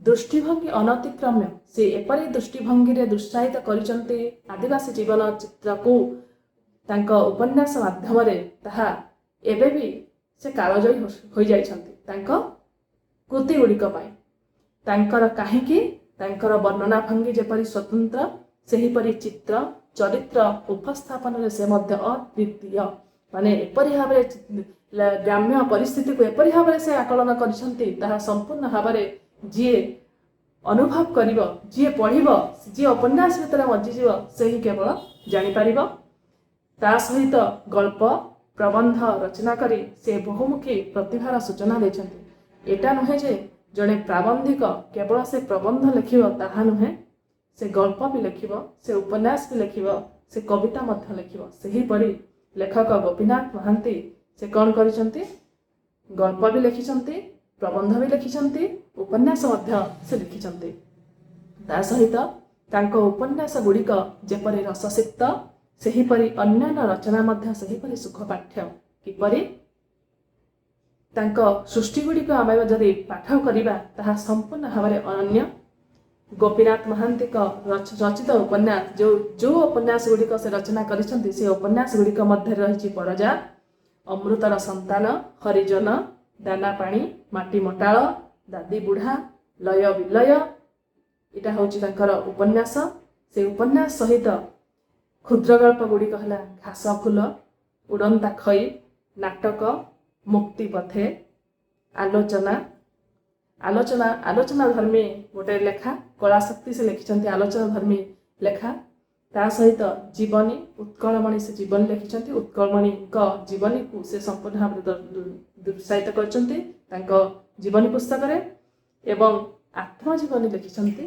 ଦୃଷ୍ଟିଭଙ୍ଗୀ ଅନତିକ୍ରମ୍ୟ। ସେ ଏପରି ଦୃଷ୍ଟିଭଙ୍ଗୀରେ ଦୁଃସାହିତ କରିଛନ୍ତି ଆଦିବାସୀ ଜୀବନ ଚିତ୍ରକୁ ତାଙ୍କ ଉପନ୍ୟାସ ମାଧ୍ୟମରେ, ତାହା ଏବେ ବି ସେ କାଳଜୟୀ ହୋଇଯାଇଛନ୍ତି ତାଙ୍କ କୃତି ଗୁଡ଼ିକ ପାଇଁ। ତାଙ୍କର କାହିଁକି ତାଙ୍କର ବର୍ଣ୍ଣନା ଭଙ୍ଗୀ ଯେପରି ସ୍ୱତନ୍ତ୍ର, ସେହିପରି ଚିତ୍ର ଚରିତ୍ର ଉପସ୍ଥାପନରେ ସେ ମଧ୍ୟ ଅଦ୍ୱିତୀୟ। ମାନେ ଏପରି ଭାବରେ ଗ୍ରାମ୍ୟ ପରିସ୍ଥିତିକୁ ଏପରି ଭାବରେ ସେ ଆକଳନ କରିଛନ୍ତି, ତାହା ସମ୍ପୂର୍ଣ୍ଣ ଭାବରେ ଯିଏ ଅନୁଭବ କରିବ, ଯିଏ ପଢ଼ିବ, ଯିଏ ଉପନ୍ୟାସ ଭିତରେ ମଜିଯିବ, ସେହି କେବଳ ଜାଣିପାରିବ। ତା ସହିତ ଗଳ୍ପ ପ୍ରବନ୍ଧ ରଚନା କରି ସେ ବହୁମୁଖୀ ପ୍ରତିଭାର ସୂଚନା ଦେଇଛନ୍ତି। ଏଟା ନୁହେଁ ଯେ ଜଣେ ପ୍ରାବନ୍ଧିକ କେବଳ ସେ ପ୍ରବନ୍ଧ ଲେଖିବ, ତାହା ନୁହେଁ। ସେ ଗଳ୍ପ ବି ଲେଖିବ, ସେ ଉପନ୍ୟାସ ବି ଲେଖିବ, ସେ କବିତା ମଧ୍ୟ ଲେଖିବ। ସେହିପରି ଲେଖକ ଗୋପୀନାଥ ମହାନ୍ତି ସେ କ'ଣ କରିଛନ୍ତି? ଗଳ୍ପ ବି ଲେଖିଛନ୍ତି, ପ୍ରବନ୍ଧ ବି ଲେଖିଛନ୍ତି, ଉପନ୍ୟାସ ମଧ୍ୟ ସେ ଲେଖିଛନ୍ତି। ତା ସହିତ ତାଙ୍କ ଉପନ୍ୟାସ ଗୁଡ଼ିକ ଯେପରି ରସସିକ୍ତ, ସେହିପରି ଅନ୍ୟାନ୍ୟ ରଚନା ମଧ୍ୟ ସେହିପରି ସୁଖପାଠ୍ୟ। କିପରି? ତାଙ୍କ ସୃଷ୍ଟି ଗୁଡ଼ିକ ଆମେ ଯଦି ପାଠ କରିବା, ତାହା ସମ୍ପୂର୍ଣ୍ଣ ଭାବରେ ଅନନ୍ୟ। ଗୋପୀନାଥ ମହାନ୍ତିଙ୍କ ରଚିତ ଉପନ୍ୟାସ ଯେଉଁ ଉପନ୍ୟାସ ଗୁଡ଼ିକ ସେ ରଚନା କରିଛନ୍ତି, ସେ ଉପନ୍ୟାସ ଗୁଡ଼ିକ ମଧ୍ୟରେ ରହିଛି ପରଜା, ଅମୃତର ସନ୍ତାନ, ହରିଜନ, ଦାନାପାଣି, ମାଟି ମଟାଳ, ଦାଦି ବୁଢ଼ା, ଲୟ ବିଲୟ। ଏଇଟା ହେଉଛି ତାଙ୍କର ଉପନ୍ୟାସ। ସେ ଉପନ୍ୟାସ ସହିତ କ୍ଷୁଦ୍ର ଗଳ୍ପ ଗୁଡ଼ିକ ହେଲା ଘାସ ଫୁଲ, ଉଡ଼ନ୍ତା ଖଇ, ନାଟକ, ମୁକ୍ତି ପଥେ, ଆଲୋଚନା ଧର୍ମୀ ଗୋଟେ ଲେଖା, କଳାଶକ୍ତି ସେ ଲେଖିଛନ୍ତି ଆଲୋଚନା ଧର୍ମୀ ଲେଖା। ତା ସହିତ ଜୀବନୀ, ଉତ୍କଳମଣି ସେ ଜୀବନୀ ଲେଖିଛନ୍ତି। ଉତ୍କଳମଣିଙ୍କ ଜୀବନୀକୁ ସେ ସମ୍ପୂର୍ଣ୍ଣ ଭାବରେ ଦୁଃସାହିତ କରିଛନ୍ତି ତାଙ୍କ ଜୀବନୀ ପୁସ୍ତକରେ। ଏବଂ ଆତ୍ମଜୀବନୀ ଲେଖିଛନ୍ତି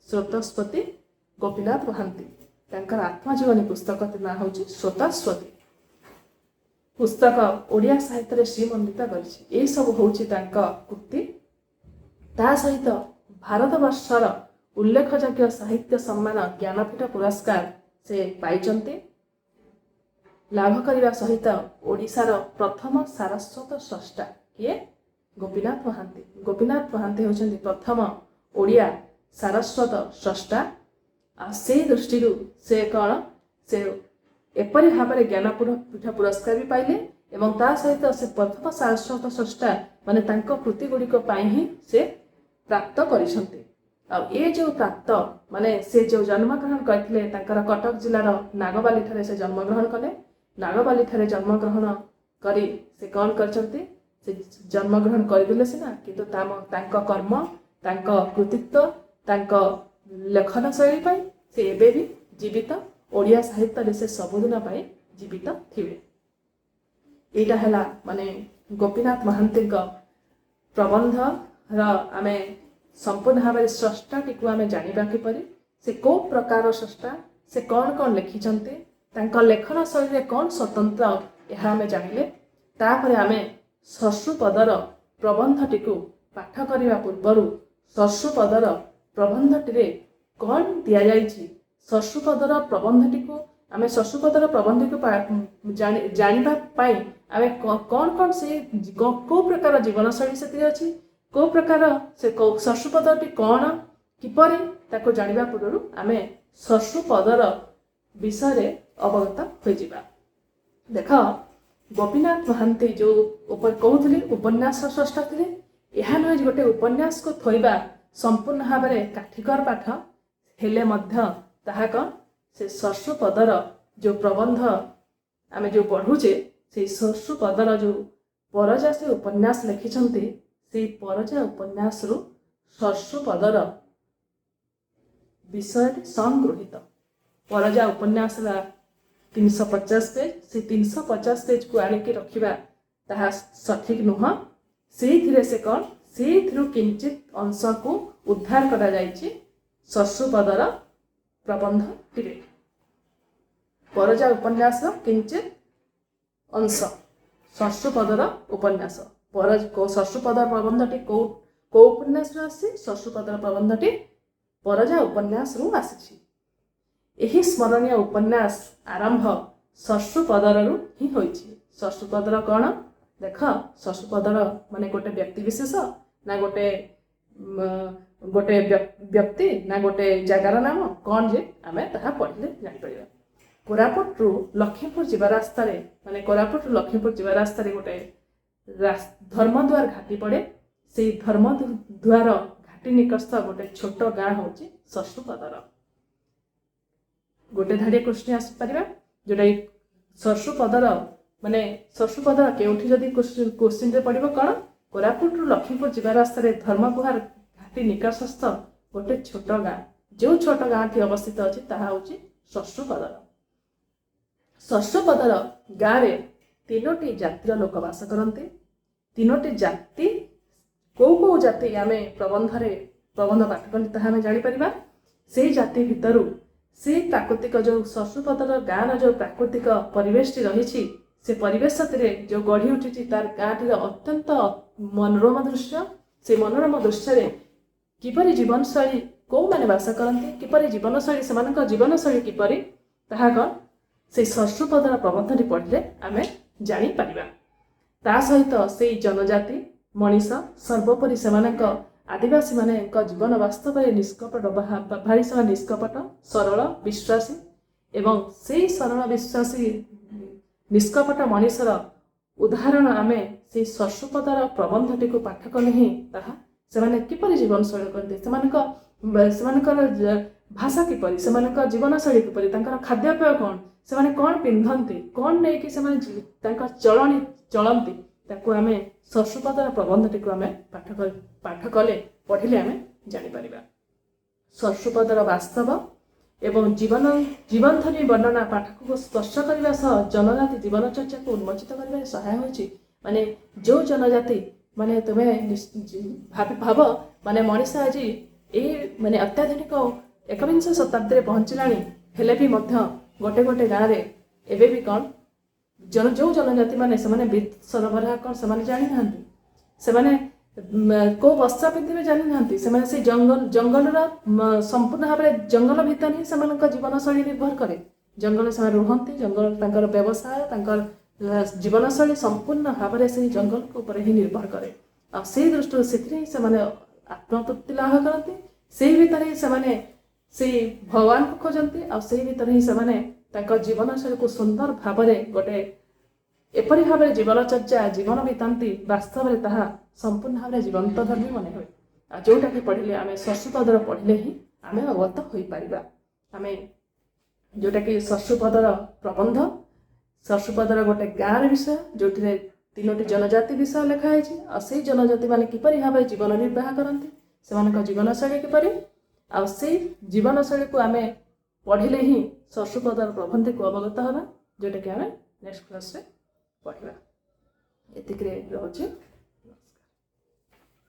ସ୍ରୋତସ୍ୱତୀ ଗୋପୀନାଥ ମହାନ୍ତି। ତାଙ୍କର ଆତ୍ମଜୀବନୀ ପୁସ୍ତକର ନାଁ ହେଉଛି ସ୍ରୋତସ୍ୱତୀ। ପୁସ୍ତକ ଓଡ଼ିଆ ସାହିତ୍ୟରେ ଶ୍ରୀମଣ୍ଡିତ କରିଛି। ଏହିସବୁ ହେଉଛି ତାଙ୍କ କୃତି। ତା ସହିତ ଭାରତବର୍ଷର ଉଲ୍ଲେଖଯୋଗ୍ୟ ସାହିତ୍ୟ ସମ୍ମାନ ଜ୍ଞାନପୀଠ ପୁରସ୍କାର ସେ ପାଇଛନ୍ତି। ଲାଭ କରିବା ସହିତ ଓଡ଼ିଶାର ପ୍ରଥମ ସାରସ୍ୱତ ସ୍ରଷ୍ଟା କିଏ? ଗୋପୀନାଥ ମହାନ୍ତି। ଗୋପୀନାଥ ମହାନ୍ତି ହେଉଛନ୍ତି ପ୍ରଥମ ଓଡ଼ିଆ ସାରସ୍ୱତ ସ୍ରଷ୍ଟା। ଆଉ ସେହି ଦୃଷ୍ଟିରୁ ସେ କ'ଣ, ସେ ଏପରି ଭାବରେ ଜ୍ଞାନପୀଠ ପୁରସ୍କାର ବି ପାଇଲେ ଏବଂ ତା ସହିତ ସେ ପ୍ରଥମ ସାରସ୍ୱତ ସ୍ରଷ୍ଟା, ମାନେ ତାଙ୍କ କୃତି ଗୁଡ଼ିକ ପାଇଁ ହିଁ ସେ ପ୍ରାପ୍ତ କରିଛନ୍ତି। ଆଉ ଏ ଯେଉଁ ପ୍ରାପ୍ତ, ମାନେ ସେ ଯେଉଁ ଜନ୍ମଗ୍ରହଣ କରିଥିଲେ, ତାଙ୍କର କଟକ ଜିଲ୍ଲାର ନାଗବାଲିଠାରେ ସେ ଜନ୍ମଗ୍ରହଣ କଲେ। ନାଗବାଲିଠାରେ ଜନ୍ମଗ୍ରହଣ କରି ସେ କ'ଣ କରିଛନ୍ତି? ସେ ଜନ୍ମଗ୍ରହଣ କରିଦେଲେ ସିନା, କିନ୍ତୁ ତାଙ୍କ କର୍ମ, ତାଙ୍କ କୃତିତ୍ୱ, ତାଙ୍କ ଲେଖନ ଶୈଳୀ ପାଇଁ ସେ ଏବେ ବି ଜୀବିତ। ଓଡ଼ିଆ ସାହିତ୍ୟରେ ସେ ସବୁଦିନ ପାଇଁ ଜୀବିତ ଥିବେ। ଏଇଟା ହେଲା ମାନେ ଗୋପୀନାଥ ମହାନ୍ତିଙ୍କ ପ୍ରବନ୍ଧର ଆମେ ସମ୍ପୂର୍ଣ୍ଣ ଭାବରେ ସ୍ରଷ୍ଟାଟିକୁ ଆମେ ଜାଣିବା କିପରି, ସେ କେଉଁ ପ୍ରକାର ସ୍ରଷ୍ଟା, ସେ କ'ଣ ଲେଖିଛନ୍ତି, ତାଙ୍କ ଲେଖନ ଶୈଳୀରେ କ'ଣ ସ୍ୱତନ୍ତ୍ର, ଏହା ଆମେ ଜାଣିଲେ तापर आमे शश्रुपदर प्रबंधटिकु पाठ करने पूर्वर शश्रुपदर प्रबंधटी कौन दि जाइए शश्रुपदर प्रबंधटिकु आमे शश्रुपदर प्रबंध को जानापी आमे कौन कौन से कौ प्रकार जीवनशैली से अच्छी कौ प्रकार से शश्रुपदटी कौन किपरि ताको जानिबा पूर्व आमे शश्रुपदर विषय अवगत हो जावा। देख गोपीनाथ महांती जो कहते उपन्यास स्रष्टा थे यह नुहे गोटे उपन्यास को थोड़ा संपूर्ण भाव में काठिकर पाठ हेले ताहा कौन से शश्रुपदर जो प्रबंध आमे जो पढ़ुचे से शश्रुपदर जो परजा से उपन्यास लिखिछन्ति से परजा उपन्यास रु शश्रुपदर विषय संगृहित परजा उपन्यास 350 पेज से 350 पेज को आनिके रखिबा ताहा सठिक नुह से कौन से किंचित अंश को उद्धार करा जाइछि शश्रुपदर प्रबंध टिरे परजा उपन्यास किंचित अंश शश्रुपदर उपन्यास शश्रुपदर प्रबंधटी को उपन्यास आसी शश्रुपदर प्रबंधटी परजा उपन्यास रु आसी। एही स्मरणीय उपन्यास आरंभ शश्रुपदर ही होइछि। शश्रुपदर कौन देख शश्रुपदर माने गोटे व्यक्ति विशेष ना गोटे गोटे व्यक्ति ना गोटे जगार नाम कौन जे आमे ताहा पढ़िले जानि परिबा। कोरापुट रु लक्ष्मीपुर जीवा रास्ता रे माने कोरापुट रु लक्ष्मीपुर जीवा रास्ता रे गोटे धर्मद्वार घाटी पड़े से धर्मद्वार घाटी निकटस्थ गोटे छोट गाँ होची शश्रुपदर। गोटे धाड़िया क्वेश्चन आसी पारिबा जोटा शश्रुपदर माने शश्रुपदर केउठी जदी क्वेश्चन रे पड़िबो कौन कोरापुट रु लक्ष्मीपुर जीवा रास्ता रे धर्मकुहार घाटी निकटस्थ गोटे छोट गाँ जो छोट गाँ टी अवस्थित अछि ताहा होची शश्रुपदर। शश्रुपदर गाँ रे 3टी जातिर लोक वास करते। 3टी जाति कौ जाति आमे प्रबंध पाठ कले ताहा आमे जानि परिबा। से जाति भितरु से प्राकृतिक जो शश्रुपदर गाँर जो प्राकृतिक परिवेश रही से परिवेश जो गढ़ी उठी तार गाँटी अत्यंत मनोरम दृश्य से मनोरम दृश्य किपरि जीवनशैली कौ माने वास करते किपरि जीवनशैली से जीवनशैली किपरि ताहा कौन से शश्रुपदर प्रबंधटी पढ़िले आमे जानि परिबा। ता सहित से जनजाति मनीष सर्वोपरि सेमानक आदिवासी माने जीवन वास्तव में निष्कपट भारी सह निष्कपट सरल विश्वासी एवं से सरल विश्वासी निष्कपट मनीषर उदाहरण आमे से शश्रुपदर प्रबंधटी को पाठ कले ही ताहा सेमाने किपरि जीवनशैली करते सेमानकर भाषा किपरि सेमानकर जीवनशैली किपरि तांकर खाद्यपेय कौन सेमाने कौन पिंधंती कौन नहीं कि सेमाने तांकर चलनी चलंती ताको आमे शश्रुपदर प्रबंधटी को आमे पाठ कले पढ़िले आमे जानि परिबा। शश्रुपदर वास्तव एवं जीवनध्वनि वर्णना पाठक को स्पर्श करने सह जनजाति जीवन चर्चा को उन्मोचित कर सहाय होछि। माने जो जनजाति माने तुम्हें भाव माने मनीष आज ये माने अत्याधुनिक 21 शताब्दी में पहुँचलानी हेले भी गोटे गोटे गाँव में एबे भी कौन जो जनजाति माने सेमाने विद्युत सरबराह कौन सेमाने जानि नाहंती सेमाने को वस्त्र पिंधिबे जानि नाहंती सेमाने से जंगल संपूर्ण भाव में जंगल भितर ही सेमानक जीवनशैली निर्भर करे। जंगल से रुहंती जंगल तांकर व्यवसाय तांकर जीवनशैली संपूर्ण भाव में से जंगल के ऊपर ही निर्भर करे। आ से दृष्टि से सेमाने आत्मतृप्ति लाभ करती से भीतर ही सेमाने से भगवान को खोजती आ से भीतर ही सेमाने तांकर जीवनशैली को सुंदर भाव में गोटे एपरी भाव में जीवनचर्या जीवन बीतांती वास्तव में ताहा संपूर्ण भाव में जीवंत धर्मी मन हुए। जोटा कि पढ़िले आमे शश्रुपदर पढ़िले ही आमे अवगत हो पारिबा। आमे जोटा कि शश्रुपदर प्रबंध शश्रुपदर गोटे गाँर विषय जो 3टी जनजाति विषय लिखाई से जनजाति माने किपरि भाव में जीवन निर्वाह करती से जीवनशैली किपरि आ से जीवनशैली को आमे पढ़िले ही शश्रुपदर प्रबंध को अवगत हवा जोटा कि आमे नेक्स्ट क्लास रे पढ़िबा। एतिकरे रहउछि।